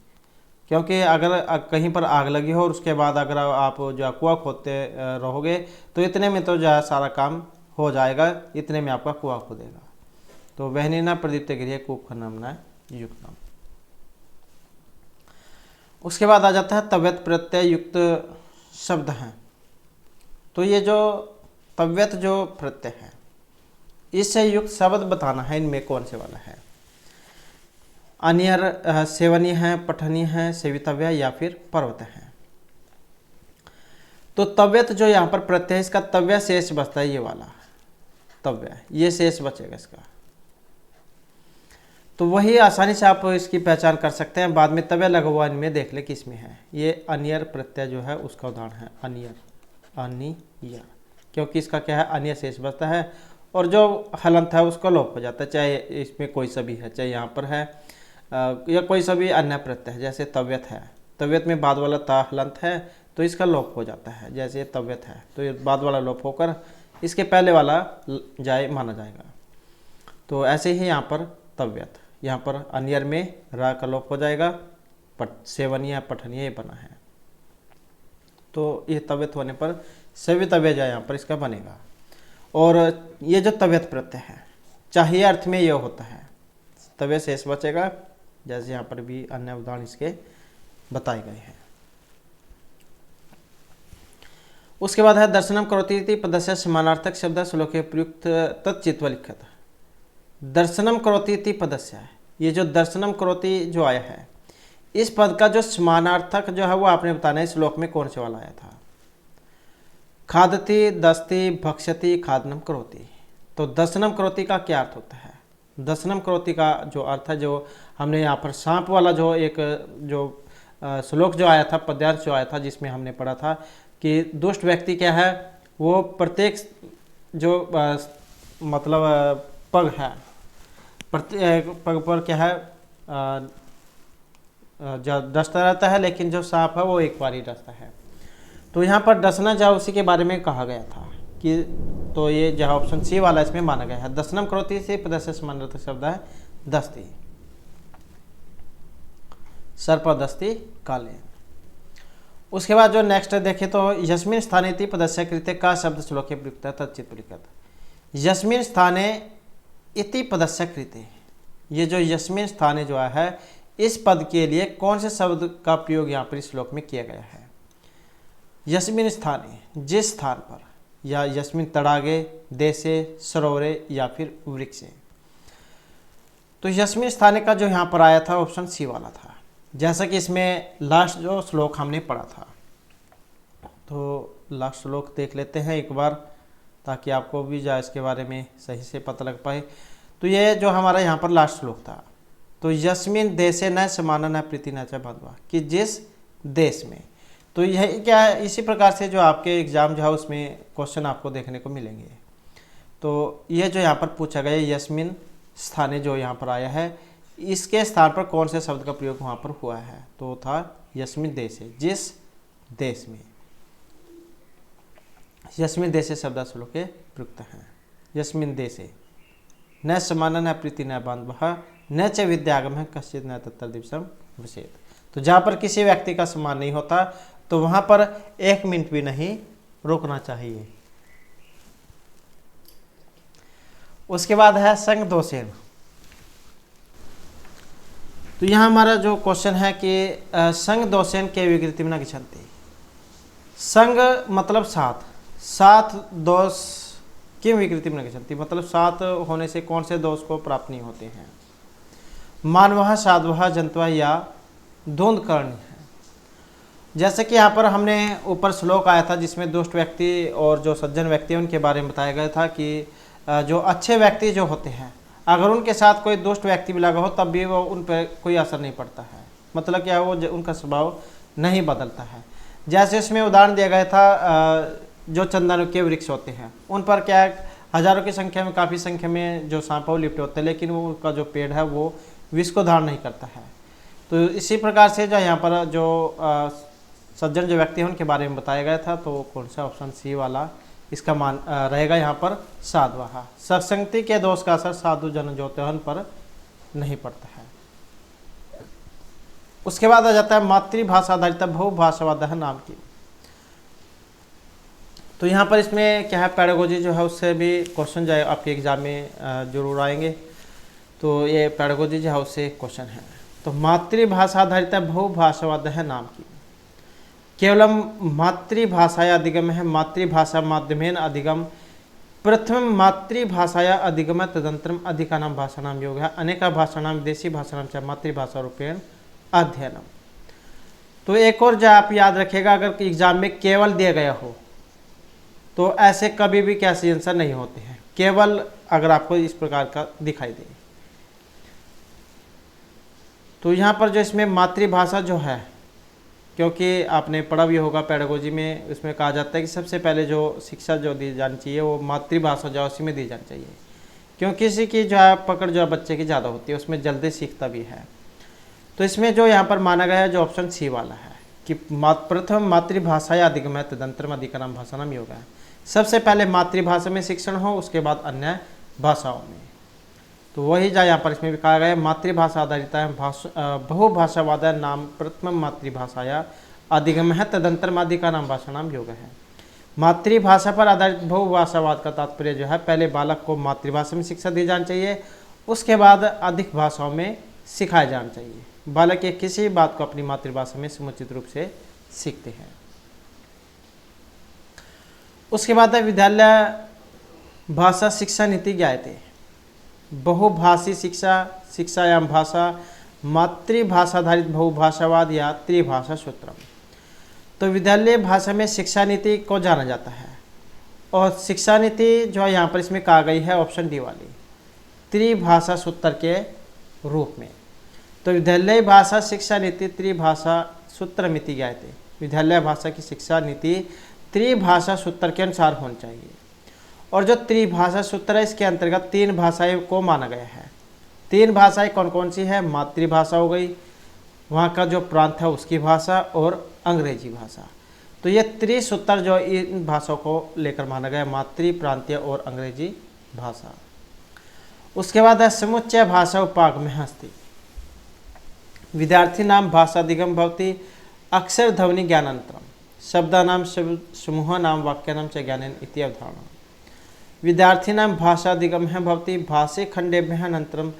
क्योंकि अगर कहीं पर आग लगी हो और उसके बाद अगर आप जो कुआं खोदते रहोगे तो इतने में तो जो है सारा काम हो जाएगा, इतने में आपका कुआं खोदेगा। तो वहनीना प्रदीप्ते गृह कूप खनन युक्तम। उसके बाद आ जाता है तव्यत प्रत्यय युक्त शब्द हैं। तो ये जो तव्यत जो प्रत्यय है इससे युक्त शब्द बताना है, इनमें कौन से वाला है। अनियर, सेवनीय है, पठनीय है, सेवितव्य या फिर पर्वत है। तो तव्यत जो यहाँ पर प्रत्यय, इसका तव्य शेष बचता है, ये वाला तव्य, ये शेष बचेगा इसका। तो वही आसानी से आप इसकी पहचान कर सकते हैं। बाद में तव्य लगा हुआ इनमें देख ले किस में है। ये अनियर प्रत्यय जो है उसका उदाहरण है, अनियर, अनियर, क्योंकि इसका क्या है, अनियर शेष बचता है और जो हलंत है उसका लोप हो जाता है, चाहे इसमें कोई सा भी है, चाहे यहाँ पर है या कोई सा भी अन्य प्रत्यय है। जैसे तव्यत है, तव्यत में बाद वाला ता हलंत है तो इसका लोप हो जाता है। जैसे ये तव्यत है तो ये बाद वाला लोप होकर इसके पहले वाला जाए माना जाएगा। तो ऐसे ही यहाँ पर तव्यत, यहाँ पर अनियर में रा का लोप हो जाएगा, सेवनीय पठनीय बना है। तो ये तव्यत होने पर सेवितव्य जो यहाँ पर इसका बनेगा। और ये जो तव्यत प्रत्यय है चाहिए अर्थ में ये होता है, तव्य शेष बचेगा, जैसे यहाँ पर भी अन्य उदाहरण इसके बताए गए हैं। उसके बाद है दर्शनम करोति इति पदस्य समानार्थक शब्द श्लोके प्रयुक्त तच्चित्व लिखत। दर्शनम करोति इति पदस्य है, ये जो दर्शनम करोति जो आया है इस पद का जो समानार्थक जो है वो आपने बताना है श्लोक में कौन से वाला आया था। खादति, दस्ति, भक्षति, खादनम करोति। तो दर्शनम करोति का क्या अर्थ होता है। दर्शनम करोति का जो अर्थ है, जो हमने यहाँ पर सांप वाला जो एक जो श्लोक जो आया था, पद्यांश जो आया था, जिसमें हमने पढ़ा था कि दुष्ट व्यक्ति क्या है, वो प्रत्येक जो मतलब पग है, प्रत्येक पग पर क्या है डसता रहता है, लेकिन जो सांप है वो एक बार ही डसता है। तो यहाँ पर डसना जाओ उसी के बारे में कहा गया था कि, तो ये जहाँ ऑप्शन सी वाला इसमें माना गया है। दर्शनम करोति से पदस्य समानार्थक शब्द है दस्ती, सर्पदस्ति काले। उसके बाद जो नेक्स्ट देखें तो यस्मिन स्थाने इति पदस्य कृते का शब्द श्लोके प्रयुक्त तच्चित लिखत। यस्मिन स्थाने इति पदस्य कृते, ये जो यस्मिन स्थाने जो है इस पद के लिए कौन से शब्द का प्रयोग यहाँ पर इस श्लोक में किया गया है। यस्मिन स्थाने, जिस स्थान पर, या यस्मिन तड़ागे, देशे, सरोवरे या फिर वृक्षे। तो यस्मिन स्थाने का जो यहाँ पर आया था ऑप्शन सी वाला था, जैसा कि इसमें लास्ट जो श्लोक हमने पढ़ा था। तो लास्ट श्लोक देख लेते हैं एक बार, ताकि आपको भी जो इसके बारे में सही से पता लग पाए। तो ये जो हमारा यहाँ पर लास्ट श्लोक था, तो यस्मिन देशे न समाना न प्रीति न च बांधवा, कि जिस देश में। तो यह क्या है, इसी प्रकार से जो आपके एग्जाम जो है उसमें क्वेश्चन आपको देखने को मिलेंगे। तो ये जो यहाँ पर पूछा गया यस्मिन स्थाने जो यहाँ पर आया है, इसके स्थान पर कौन से शब्द का प्रयोग वहाँ पर हुआ है, तो था यस्मिन् देशे, जिस देश में। यस्मिन् देशे शब्दाश्लोके प्रयुक्त हैं। यस्मिन् देशे न समान न प्रीति न बांधवः न च विद्यागम है कश्चित न तत्र दिवसम विषेद। तो जहाँ पर किसी व्यक्ति का सम्मान नहीं होता तो वहाँ पर 1 मिनट भी नहीं रुकना चाहिए। उसके बाद है संग दोषेन। तो यहाँ हमारा जो क्वेश्चन है कि संग दोषेन के विकृति न गच्छन्ति। संग मतलब साथ, साथ दोष की विकृति न गच्छन्ति, मतलब साथ होने से कौन से दोष को प्राप्त नहीं होते हैं। मानवः साधवः जंतवः या द्वंद्वकर्णी है। जैसे कि यहाँ पर हमने ऊपर श्लोक आया था जिसमें दुष्ट व्यक्ति और जो सज्जन व्यक्ति हैं उनके बारे में बताया गया था कि जो अच्छे व्यक्ति जो होते हैं अगर उनके साथ कोई दुष्ट व्यक्ति भी लगा हो तब भी वो उन पर कोई असर नहीं पड़ता है, मतलब क्या वो उनका स्वभाव नहीं बदलता है। जैसे इसमें उदाहरण दिया गया था जो चंदन के वृक्ष होते हैं उन पर क्या हजारों की संख्या में, काफ़ी संख्या में जो सांपों लिपटे होते हैं, लेकिन वो उनका जो पेड़ है वो विष को धारण नहीं करता है। तो इसी प्रकार से जो यहाँ पर जो सज्जन जो व्यक्ति हैं उनके बारे में बताया गया था, तो कौन सा ऑप्शन सी वाला इसका मान रहेगा यहाँ पर साधवः। सत्संगति के दोष का असर साधु जन ज्योतिहन पर नहीं पड़ता है। उसके बाद आ जाता है मातृभाषा आधारित बहुभाषावाद नाम की। तो यहाँ पर इसमें क्या है, पैडागोजी जो है उससे भी क्वेश्चन जाए आपके एग्जाम में जरूर आएंगे। तो ये पैडागोजी जो है उससे क्वेश्चन है। तो मातृभाषा आधारित बहुभाषावाद है नाम की। केवलम मातृभाषाया अधिगम है, मातृभाषा माध्यमेन अधिगम, प्रथम मातृभाषाया अधिगम तदंतरम अधिकानां भाषाणां योग है, अनेका भाषाणां विदेशी भाषाणां च मातृभाषा रूपेण अध्ययनम। तो एक और जो आप याद रखिएगा, अगर एग्जाम में केवल दिया गया हो तो ऐसे कभी भी कैसे आंसर नहीं होते हैं, केवल अगर आपको इस प्रकार का दिखाई दे। तो यहाँ पर जो इसमें मातृभाषा जो है, क्योंकि आपने पढ़ा भी होगा पैडागोजी में, उसमें कहा जाता है कि सबसे पहले जो शिक्षा जो दी जानी चाहिए वो मातृभाषा जो उसी में दी जानी चाहिए, क्योंकि इसी की जो है पकड़ जो है बच्चे की ज़्यादा होती है, उसमें जल्दी सीखता भी है। तो इसमें जो यहाँ पर माना गया है जो ऑप्शन सी वाला है कि प्रथम मातृभाषा या अधिगम है तदंतरम अधिकानां भाषाणां योग है। सबसे पहले मातृभाषा में शिक्षण हो, उसके बाद अन्य भाषाओं में। तो वही जा यहाँ पर इसमें भी कहा गया है मातृभाषा आधारित है बहुभाषावाद नाम प्रथम मातृभाषाया अधिगम है तदंतरम अधिकानां भाषाणां योग है। मातृभाषा पर आधारित बहुभाषावाद का तात्पर्य जो है पहले बालक को मातृभाषा में शिक्षा दी जानी चाहिए, उसके बाद अधिक भाषाओं में सिखाया जाना चाहिए। बालक ये किसी बात को अपनी मातृभाषा में समुचित रूप से सीखते हैं। उसके बाद है विद्यालय भाषा शिक्षा नीति ज्ञायते, बहुभाषी शिक्षा, शिक्षायाम भाषा, मातृभाषा आधारित बहुभाषावाद या त्रिभाषा सूत्रम। तो विद्यालय भाषा में शिक्षा नीति को जाना जाता है, और शिक्षा नीति जो यहाँ पर इसमें कहा गई है ऑप्शन डी वाली, त्रिभाषा सूत्र के रूप में। तो विद्यालय भाषा शिक्षा नीति त्रिभाषा सूत्र मिति ज्ञायते, विद्यालय भाषा की शिक्षा नीति त्रिभाषा सूत्र के अनुसार होनी चाहिए। और जो त्रिभाषा सूत्र है इसके अंतर्गत 3 भाषाएं को माना गया है। 3 भाषाएं कौन कौन सी है, मातृभाषा हो गई, वहाँ का जो प्रांत है उसकी भाषा, और अंग्रेजी भाषा। तो ये त्रिसूत्र जो इन भाषाओं को लेकर माना गया, मातृ, प्रांतीय और अंग्रेजी भाषा। उसके बाद है समुच्चय भाषा उपागम हस्ति, विद्यार्थी नाम भाषाधिगम भवति अक्षर ध्वनि ज्ञानांतरम, शब्दानाम समूहानाम वाक्यानाम च ज्ञानेन इति अवधारणा। विद्यार्थी नाम भाषाधिगम है भवति भाषे खंडेभ्यः अनन्तरम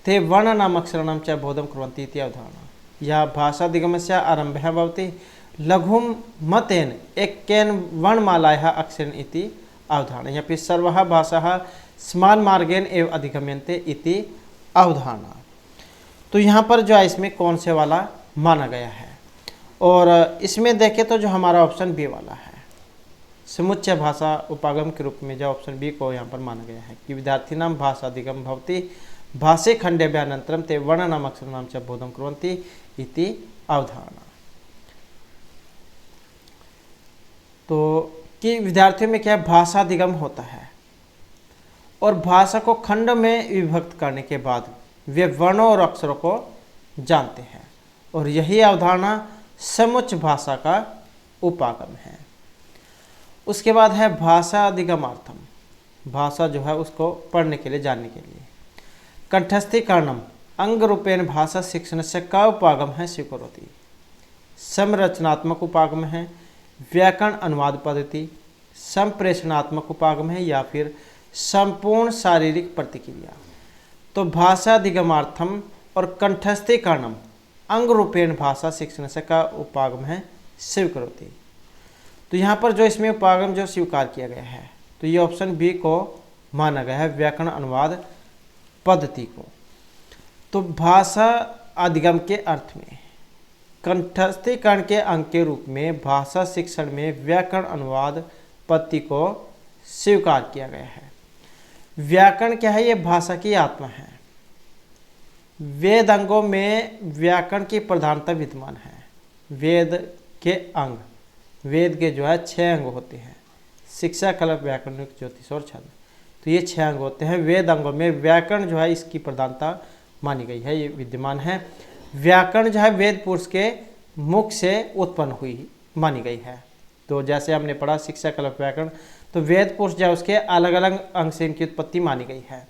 ते वर्णानाम अक्षराणाम च बोधम कुर्वन्ति इति अवधारणा। या भाषाधिगमस्य आरम्भः भवति लघुम मतेन एकेन वर्णमालायाः अक्षरेण इति अवधारणा, या फिर सर्वाः भाषाः समान मार्गेण एव अधिगम्यन्ते इति अवधारणा। तो यहाँ पर जो है इसमें कौन से वाला माना गया है, और इसमें देखें तो जो हमारा ऑप्शन बी वाला है, समुच्चय भाषा उपागम के रूप में जो ऑप्शन बी को यहाँ पर माना गया है कि विद्यार्थी नाम भाषाधिगम भवति भाषे खंडेभ्यः अनन्तरम ते वर्णानाम अक्षराणाम च बोधं कुर्वन्ति इति अवधारणा। तो कि विद्यार्थियों में क्या भाषाधिगम होता है, और भाषा को खंड में विभक्त करने के बाद वे वर्णों और अक्षरों को जानते हैं, और यही अवधारणा समुच्च भाषा का उपागम है। उसके बाद है भाषा अधिगमार्थम, भाषा जो है उसको पढ़ने के लिए, जानने के लिए। कंठस्थीकरणम अंग रूपेण भाषा शिक्षण से का उपागम है स्वीकरोति, संरचनात्मक उपागम है, व्याकरण अनुवाद पद्धति, संप्रेषणात्मक उपागम है, या फिर संपूर्ण शारीरिक प्रतिक्रिया। तो भाषा अधिगमार्थम और कंठस्थीकरणम अंग रूपेण भाषा शिक्षण से का उपागम है स्वीकरोति। तो यहाँ पर जो इसमें उपागम जो स्वीकार किया गया है, तो ये ऑप्शन बी को माना गया है, व्याकरण अनुवाद पद्धति को। तो भाषा अधिगम के अर्थ में कंठस्थीकरण के अंग के रूप में भाषा शिक्षण में व्याकरण अनुवाद पद्धति को स्वीकार किया गया है। व्याकरण क्या है? ये भाषा की आत्मा है। वेद अंगों में व्याकरण की प्रधानता विद्यमान है। वेद के अंग, वेद के जो है 6 अंग होते हैं, शिक्षा, कल्प, व्याकरण, ज्योतिष और छंद। तो ये 6 अंग होते हैं। वेद अंगों में व्याकरण जो है इसकी प्रधानता मानी गई है, ये विद्यमान है। व्याकरण जो है वेद पुरुष के मुख से उत्पन्न हुई मानी गई है। तो जैसे हमने पढ़ा शिक्षा, कल्प, व्याकरण, तो वेद पुरुष जो है उसके अलग अलग अंग से इनकी उत्पत्ति मानी गई है।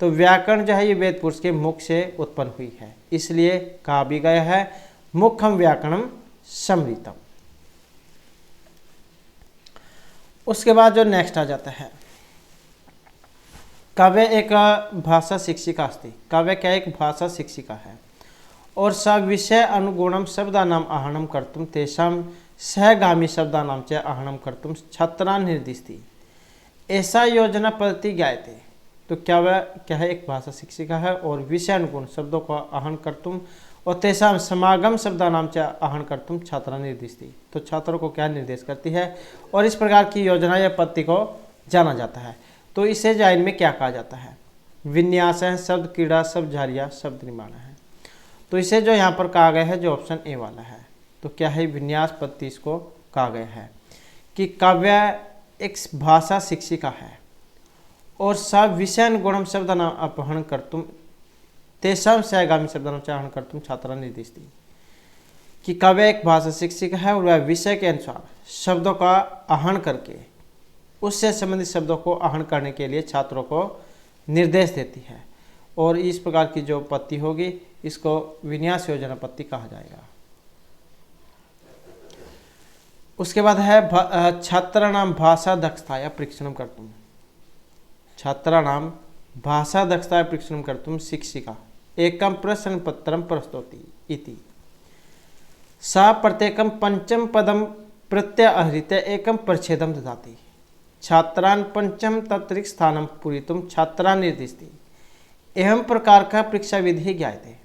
तो व्याकरण जो है ये वेद पुरुष के मुख से उत्पन्न हुई है, इसलिए कहा भी गया है मुखम व्याकरणम समृतम। उसके बाद जो नेक्स्ट आ जाता है, काव्य एक भाषा शिक्षिका अस्ति। काव्य क्या एक भाषा शिक्षिका है, और स विषय अनुगुणम शब्दानाम आहरणम कर्तुम तेषाम सहगामी शब्दानाम च आहरणम कर्तुम छत्रान् निर्दिशति। ऐसा योजना पद्धति ज्ञायते। तो क्या है? एक भाषा शिक्षिका है, और विषय अनुगुण शब्दों को आहरण कर्तुम और तेषाम समागम शब्दानाम च आहरण कर्तुम छत्रान् निर्दिशति। तो छात्रों को क्या निर्देश करती है, और इस प्रकार की योजना या पद्धति को जाना जाता है। तो इसे जाइन में क्या कहा जाता है? विन्यास है, शब्द क्रीड़ा, शब्द झारिया, शब्द निर्माण है। तो इसे जो यहाँ पर कहा गया है, जो ऑप्शन ए वाला है, तो क्या है? विन्यास पद्धति इसको कहा गया है कि काव्य एक भाषा शिक्षिका है, और सब विषय गुणम शब्दानाम अपहरण कर्तुम तेषाम सहगामी शब्दानाम च आहरण कर्तुम छात्रान् निर्दिशति। कि काव्य एक भाषा शिक्षिका है, और वह विषय के अनुसार शब्दों का आहरण करके उससे संबंधित शब्दों को आहरण करने के लिए छात्रों को निर्देश देती है, और इस प्रकार की जो पद्धति होगी इसको विन्यास योजना पद्धति कहा जाएगा। उसके बाद है छात्राणाम भाषा दक्षताया परीक्षणम कर्तुम। छात्राणाम भाषा दक्षताया परीक्षणम कर्तुम शिक्षिका एकम प्रश्न पत्रम प्रस्तौति इति। सा प्रत्येकम पंचम पदम प्रत्यहृत्य एकम परिच्छेदम ददाति। छात्रान् पंचम तत्रिक्त स्थानम पूरितुम छात्रान् निर्दिशति। एवं प्रकार का परीक्षा विधि ज्ञायते।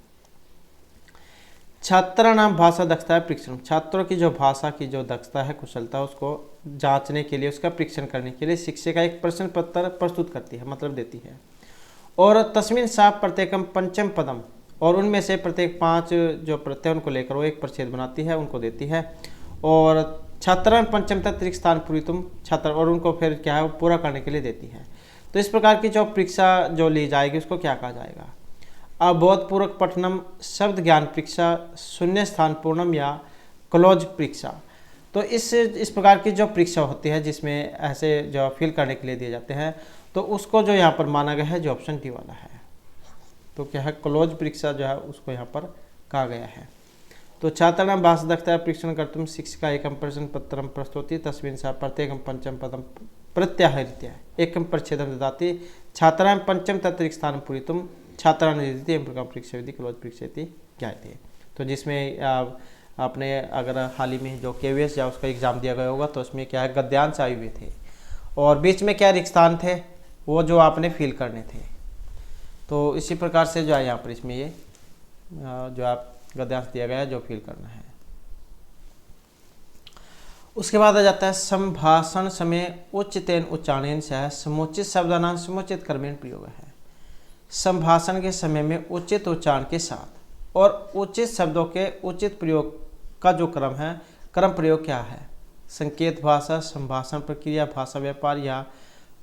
छात्राणाम भाषा दक्षता परीक्षण, छात्रों की जो भाषा की जो दक्षता है, कुशलता, उसको जांचने के लिए, उसका परीक्षण करने के लिए शिक्षिका एक प्रश्न पत्र प्रस्तुत करती है, मतलब देती है। और तस्मिन सा प्रत्येकम पंचम पदम, और उनमें से प्रत्येक 5 जो प्रत्यय उनको लेकर वो एक परिच्छेद बनाती है, उनको देती है। और छात्रान पंचम तत्रिक्त स्थान पूरितुम छात्र, और उनको फिर क्या है पूरा करने के लिए देती है। तो इस प्रकार की जो परीक्षा जो ली जाएगी उसको क्या कहा जाएगा? अबोधपूर्वक पठनम, शब्द ज्ञान परीक्षा, शून्य स्थान पूर्णम या क्लोज परीक्षा। तो इस प्रकार की जो परीक्षा होती है जिसमें ऐसे जो फिल करने के लिए दिए जाते हैं, तो उसको जो यहाँ पर माना गया है जो ऑप्शन डी वाला है, तो क्या है क्लोज परीक्षा जो है उसको यहाँ पर कहा गया है। तो छात्राणां भाषा दक्षता परीक्षण कर्तुम शिक्षिका एकम प्रश्न पत्रम प्रस्तौति तस्मिन् सा प्रत्येकम पंचम पदम प्रत्याहृत्य एकम परिच्छेदम ददाति। छात्राणां पंचम तत्रिक्त स्थानं पूरितुम छात्रान् निर्दिशति। एवं प्रकार परीक्षा विधि क्लोज परीक्षा इति ज्ञायते। तो जिसमें आपने अगर हाल ही में जो KVS या उसका एग्जाम दिया गया होगा, तो उसमें क्या है गद्यांश आए हुए थे, और बीच में क्या रिक्त स्थान थे वो जो आपने फिल करने थे। तो इसी प्रकार से जो है यहाँ पर इसमें ये जो आप गद्यांश दिया गया है जो फिल करना है। उसके बाद आ जाता है संभाषण समय उच्चतेन उच्चारणेन सह समुचित शब्दानां समुचित कर्मेण प्रयोग है। संभाषण के समय में उचित उच्चारण के साथ और उचित शब्दों के उचित प्रयोग का जो क्रम है, क्रम प्रयोग क्या है? संकेत भाषा, संभाषण प्रक्रिया, भाषा व्यापार या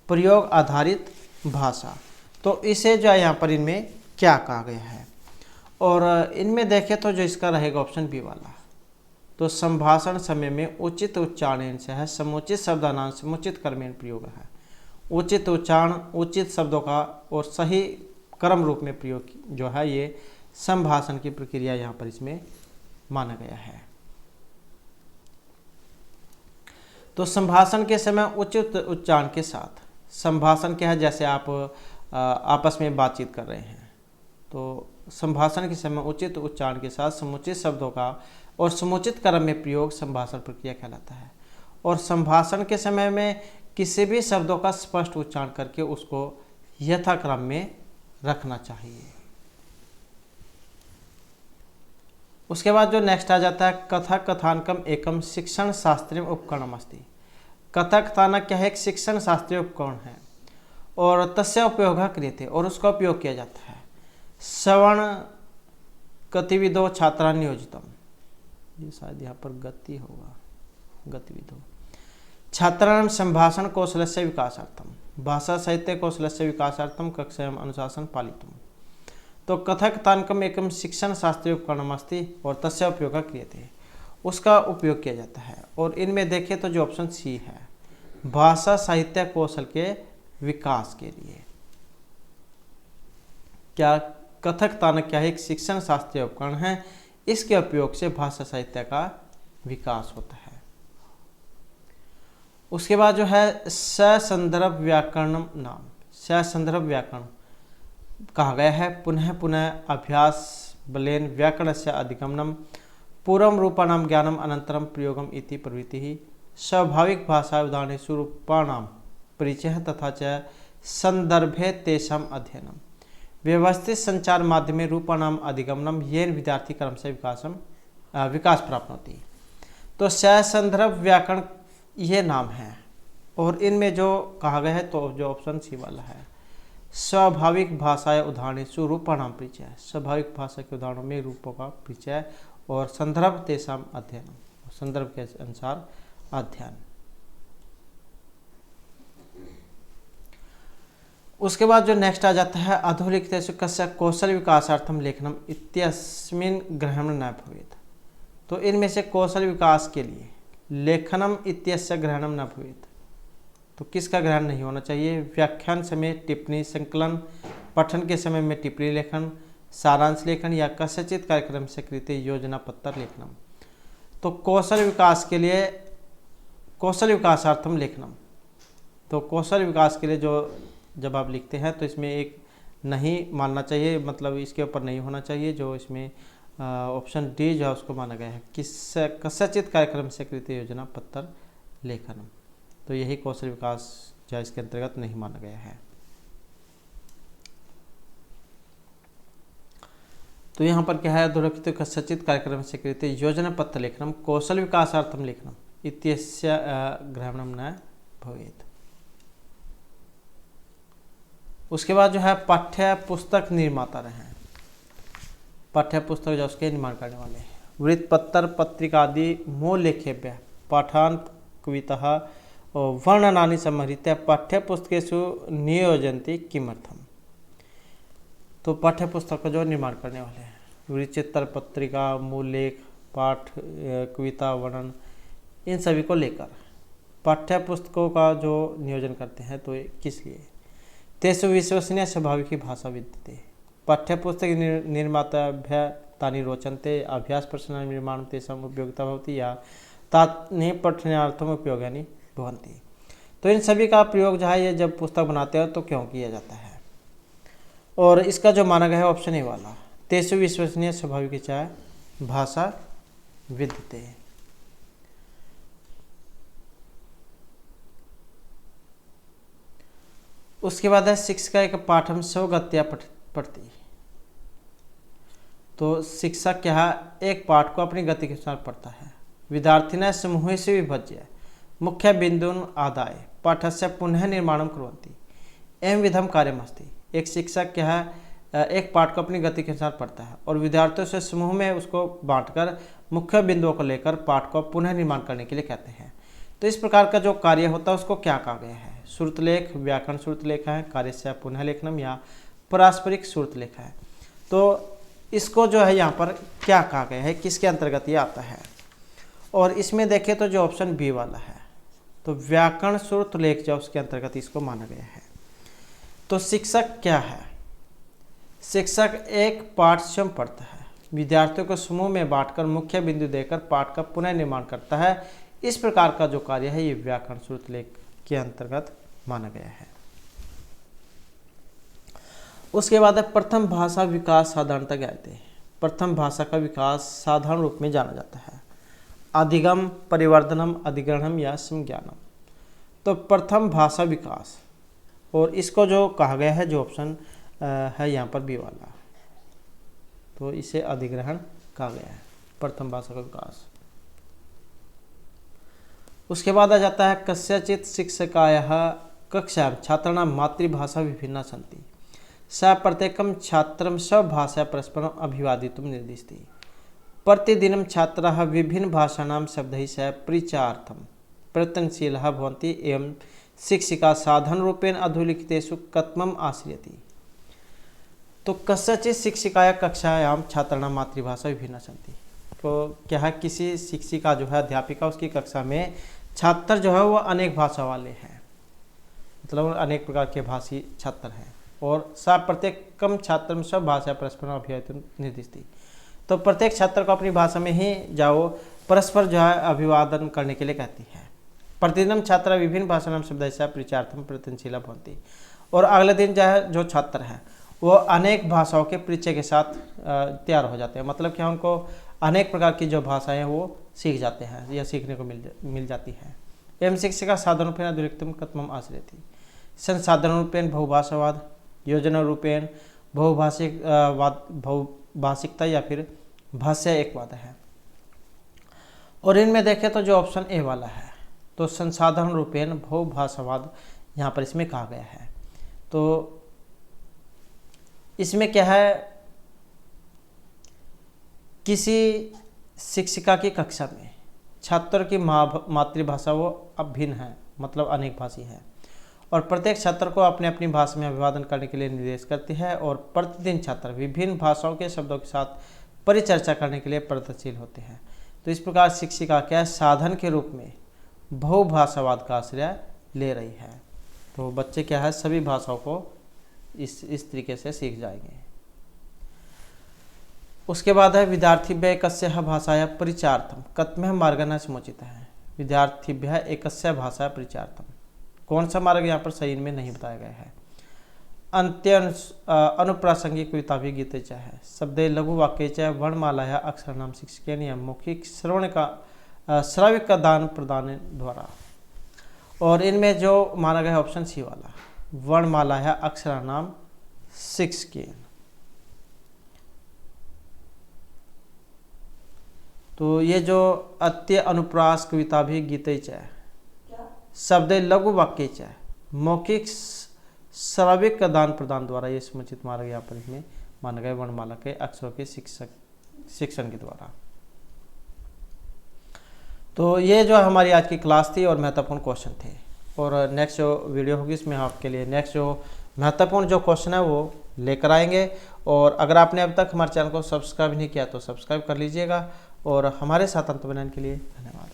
प्रयोग आधारित भाषा। तो इसे जो है यहाँ पर इनमें क्या कहा गया है। और इनमें देखें तो जो इसका रहेगा ऑप्शन बी वाला, तो संभाषण समय में उचित उच्चारण से है, समुचित शब्दानाम समुचित कर्मेण प्रयोग है। उचित उच्चारण उचित शब्दों का और सही क्रम रूप में प्रयोग जो है ये संभाषण की प्रक्रिया यहाँ पर इसमें माना गया है। तो संभाषण के समय उचित उच्चारण के साथ, संभाषण क्या है, जैसे आप आपस में बातचीत कर रहे हैं, तो संभाषण के समय उचित उच्चारण के साथ समुचित शब्दों का और समुचित क्रम में प्रयोग संभाषण प्रक्रिया कहलाता है। और संभाषण के समय में किसी भी शब्दों का स्पष्ट उच्चारण करके उसको यथाक्रम में रखना चाहिए। उसके बाद जो नेक्स्ट आ जाता है, कथक कथानकम एकम शिक्षण शास्त्रीय उपकरणम अस्ति। कथक कथानक क्या है, एक शिक्षण शास्त्रीय उपकरण है और तस्य उपयोग क्रियते, और उसका उपयोग किया जाता है। श्रवण गतिविधो छात्रा नियोजितम, ये शायद यहाँ पर गति होगा, गतिविधो छात्राणां संभाषण कौशलस्य विकासार्थम भाषा साहित्य कौशलस्य विकासार्थम कक्षायाम अनुशासन पालितुम। तो कथक कथानकम एकम शिक्षण शास्त्रीय उपकरणम अस्ति और तस्य उपयोग क्रियते, उसका उपयोग किया जाता है। और इनमें देखें तो जो ऑप्शन सी है, भाषा साहित्य कौशल के विकास के लिए। क्या कथक कथानक क्या है, एक शिक्षण शास्त्रीय उपकरण है, इसके उपयोग से भाषा साहित्य का विकास होता है। उसके बाद जो है ससंदर्भ व्याकरणम नाम, ससंदर्भ व्याकरण कहा गया है। पुनः पुनः अभ्यास बलेन व्याकरण से अधिगमनम पूर्वम रूपाणाम ज्ञानम अनंतरम प्रयोगम इति प्रवृत्ति ही स्वाभाविक भाषा उदाहरणेषु रूपाणाम परिचय तथा च संदर्भे तेषाम अध्ययनम व्यवस्थित संचार माध्यमे रूपाणाम अधिगमनम येन विद्यार्थी क्रम से विकास प्राप्त होती। तो ससंदर्भ व्याकरण ये नाम है और इनमें जो कहा गया है तो जो ऑप्शन सी वाला है, स्वाभाविक भाषा उदाहरणेषु रूपाणाम परिचय, स्वाभाविक भाषा के उदाहरणों में रूपों का परिचय और संदर्भ तेषाम अध्ययन, संदर्भ के अनुसार अध्ययन। उसके बाद जो नेक्स्ट आ जाता है, अधोलिखितेषु कस्य कौशल विकासार्थम लेखनम इत्यस्मिन् ग्रहणं न भवेत्। तो इनमें से कौशल विकास के लिए लेखनम इत्यस्य ग्रहणम न भवेत्, तो किसका ग्रहण नहीं होना चाहिए? व्याख्यान समय टिप्पणी संकलन, पठन के समय में टिप्पणी लेखन, सारांश लेखन या कस्यचित कार्यक्रम से कृत योजना पत्र लेखनम। तो कौशल विकास के लिए कौशल विकासार्थम लेखनम, तो कौशल विकास के लिए जो जब आप लिखते हैं तो इसमें एक नहीं मानना चाहिए, मतलब इसके ऊपर नहीं होना चाहिए। जो इसमें ऑप्शन डी जो है उसको माना गया है, कस्यचित कार्यक्रम से कृत योजना पत्र लेखनम, तो यही कौशल विकास जो इसके अंतर्गत नहीं माना गया है। तो यहाँ पर क्या है, अधोलिखित कस्यचित कार्यक्रम से कृत योजना पत्र लेखनम कौशल विकासार्थम लेखनम इत्यस्य ग्रहणम न भवेत्। उसके बाद जो है पाठ्य पुस्तक निर्माता रहे, पाठ्य पुस्तक जो उसके निर्माण करने वाले हैं, वृत्तपत्र पत्रिका आदि मूल लेखेभ्य पाठान कवितः वर्णनानि सम्मरित्य पाठ्यपुस्तकेषु नियोजन्ति किमर्थम। तो पाठ्यपुस्तक का जो निर्माण करने वाले हैं, वृत्तचित्र पत्रिका मूल लेख पाठ कविता वर्णन, इन सभी को लेकर पाठ्यपुस्तकों का जो नियोजन करते हैं, तो किस लिए? तेषु विश्वसनीय स्वाभाविकी भाषा विद्यते, पाठ्यपुस्तक निर्माताभ्यः तानि रोचन्ते, अभ्यास प्रश्नानि निर्माणं तेषाम् उपयोगिता भवति या तानि पठनार्थम् उपयोगानि भवन्ति। तो इन सभी का प्रयोग जो है ये जब पुस्तक बनाते हैं तो क्यों किया जाता है? और इसका जो माना गया है ऑप्शन ए वाला, तेषु विश्वसनीय स्वाभाविकी च भाषा विद्यते। उसके बाद है शिक्षिका एक पाठम स्वगत्या पढ़ती। तो शिक्षक क्या है, एक पाठ को अपनी गति के अनुसार पढ़ता है। विद्यार्थिनः समूहेषु विभज्य मुख्य बिंदून् आदाय पाठस्य पुनः निर्माणं कुर्वन्ति एवं विधम कार्यमस्ति। एक शिक्षक क्या है, एक पाठ को अपनी गति के अनुसार पढ़ता है और विद्यार्थियों से समूह में उसको बांटकर मुख्य बिंदुओं को लेकर पाठ को पुनः निर्माण करने के लिए कहते हैं। तो इस प्रकार का जो कार्य होता है उसको क्या कहा गया है? श्रुतलेख, व्याकरण श्रुतलेख है, कार्यस्य पुनः लेखनम या पारस्परिक श्रुतलेख है। तो इसको जो है यहाँ पर क्या कहा गया है, किसके अंतर्गत ये आता है। और इसमें देखें तो जो ऑप्शन बी वाला है, तो व्याकरण श्रुत लेख जो उसके अंतर्गत इसको माना गया है। तो शिक्षक क्या है? शिक्षक एक पाठ स्वयं पढ़ता है, विद्यार्थियों को समूह में बांटकर मुख्य बिंदु देकर पाठ का पुनः निर्माण करता है। इस प्रकार का जो कार्य है ये व्याकरण श्रुत लेख के अंतर्गत माना गया है। उसके बाद है प्रथम भाषा विकास साधारणतः ज्ञाते हैं। प्रथम भाषा का विकास साधारण रूप में जाना जाता है अधिगम, परिवर्धनम, अधिग्रहणम या संज्ञानम। तो प्रथम भाषा विकास, और इसको जो कहा गया है, जो ऑप्शन है यहाँ पर बी वाला, तो इसे अधिग्रहण कहा गया है, प्रथम भाषा का विकास। उसके बाद आ जाता है कस्यचित् शिक्षकायाः कक्षायां छात्राणां मातृभाषा विभिन्ना सन्ति स प्रत्येकं छात्रं स्वभाषया परस्परम् अभिवादितुं निर्दिशति। प्रतिदिनं छात्राः विभिन्नभाषाणां शब्दैः सह परिचयार्थं प्रयत्नशीलाः भवन्ति एवं शिक्षिका साधनरूपेण अधोलिखितेषु कथमम् आश्रयति। तो कस्यचित् शिक्षिकाया कक्षायां छात्राणां मातृभाषा विभिन्ना सन्ति। तो क्या है, किसी शिक्षिका जो है, अध्यापिका, उसकी कक्षा में छात्र जो है वो अनेक भाषा वाले हैं, मतलब अनेक प्रकार के भाषी छात्र हैं। और सा प्रत्येकम छात्र में सब भाषा परस्पर अभिवादन निर्दिष्टि। तो प्रत्येक छात्र को अपनी भाषा में ही जाओ परस्पर जो है अभिवादन करने के लिए कहती है। प्रतिदिन छात्र विभिन्न भाषा शब्द परिचयार्थम प्रयत्नशीला भवन्ति। और अगले दिन जो छात्र है वो अनेक भाषाओं के परिचय के साथ तैयार हो जाते हैं। मतलब क्या, उनको अनेक प्रकार की जो भाषाएं वो सीख जाते हैं या सीखने को मिल जाती है। एवं शिक्षिका साधन रूपेण अधुलिखितम कथमम् आश्रयति। संसाधन रूपेण बहुभाषावाद, योजना रूपेण बहुभाषिकता या फिर भाष्य एकवाद है। और इनमें देखें तो जो ऑप्शन ए वाला है, तो संसाधन रूपेण बहुभाषावाद यहाँ पर इसमें कहा गया है। तो इसमें क्या है, किसी शिक्षिका की कक्षा में छात्र की मातृभाषा वो अब भिन्न है, मतलब अनेक भाषी है, और प्रत्येक छात्र को अपने अपनी भाषा में अभिवादन करने के लिए निर्देश करती है। और प्रतिदिन छात्र विभिन्न भाषाओं के शब्दों के साथ परिचर्चा करने के लिए प्रयत्नशील होते हैं। तो इस प्रकार शिक्षिका क्या साधन के रूप में बहुभाषावाद का आश्रय ले रही है। तो बच्चे क्या है, सभी भाषाओं को इस तरीके से सीख जाएंगे। उसके बाद है विद्यार्थिभ्यः एकस्याः भाषायाः परिचयार्थं कथमः मार्गः समुचितः है। विद्यार्थिभ्यः एकस्याः भाषायाः परिचयार्थं, कौन सा मार्ग यहाँ पर सही इनमें नहीं बताया गया है। अंत्य अनुप्रासंगिक कविता भी गीते च है, शब्दे लघु वाक्य च वर्णमालायाः अक्षराणां शिक्षकेन या मौखिक श्रवण का श्राविक का दान प्रदान द्वारा। और इनमें जो माना गया है ऑप्शन सी वाला, वर्णमालायाः अक्षराणां शिक्षकेन। तो ये जो अत्य अनुप्रास कविता भी गीते च शब्द लघु वाक्य च मौखिक श्राविक का दान प्रदान द्वारा, ये समुचित मार्ग यहाँ पर इसमें माना गया वर्णमाला के अक्षरों के शिक्षण के द्वारा। तो ये जो हमारी आज की क्लास थी और महत्वपूर्ण क्वेश्चन थे। और नेक्स्ट जो वीडियो होगी इसमें आपके लिए नेक्स्ट जो महत्वपूर्ण जो क्वेश्चन है वो लेकर आएंगे। और अगर आपने अब तक हमारे चैनल को सब्सक्राइब नहीं किया तो सब्सक्राइब कर लीजिएगा। और हमारे साथ अंत बनाने के लिए धन्यवाद।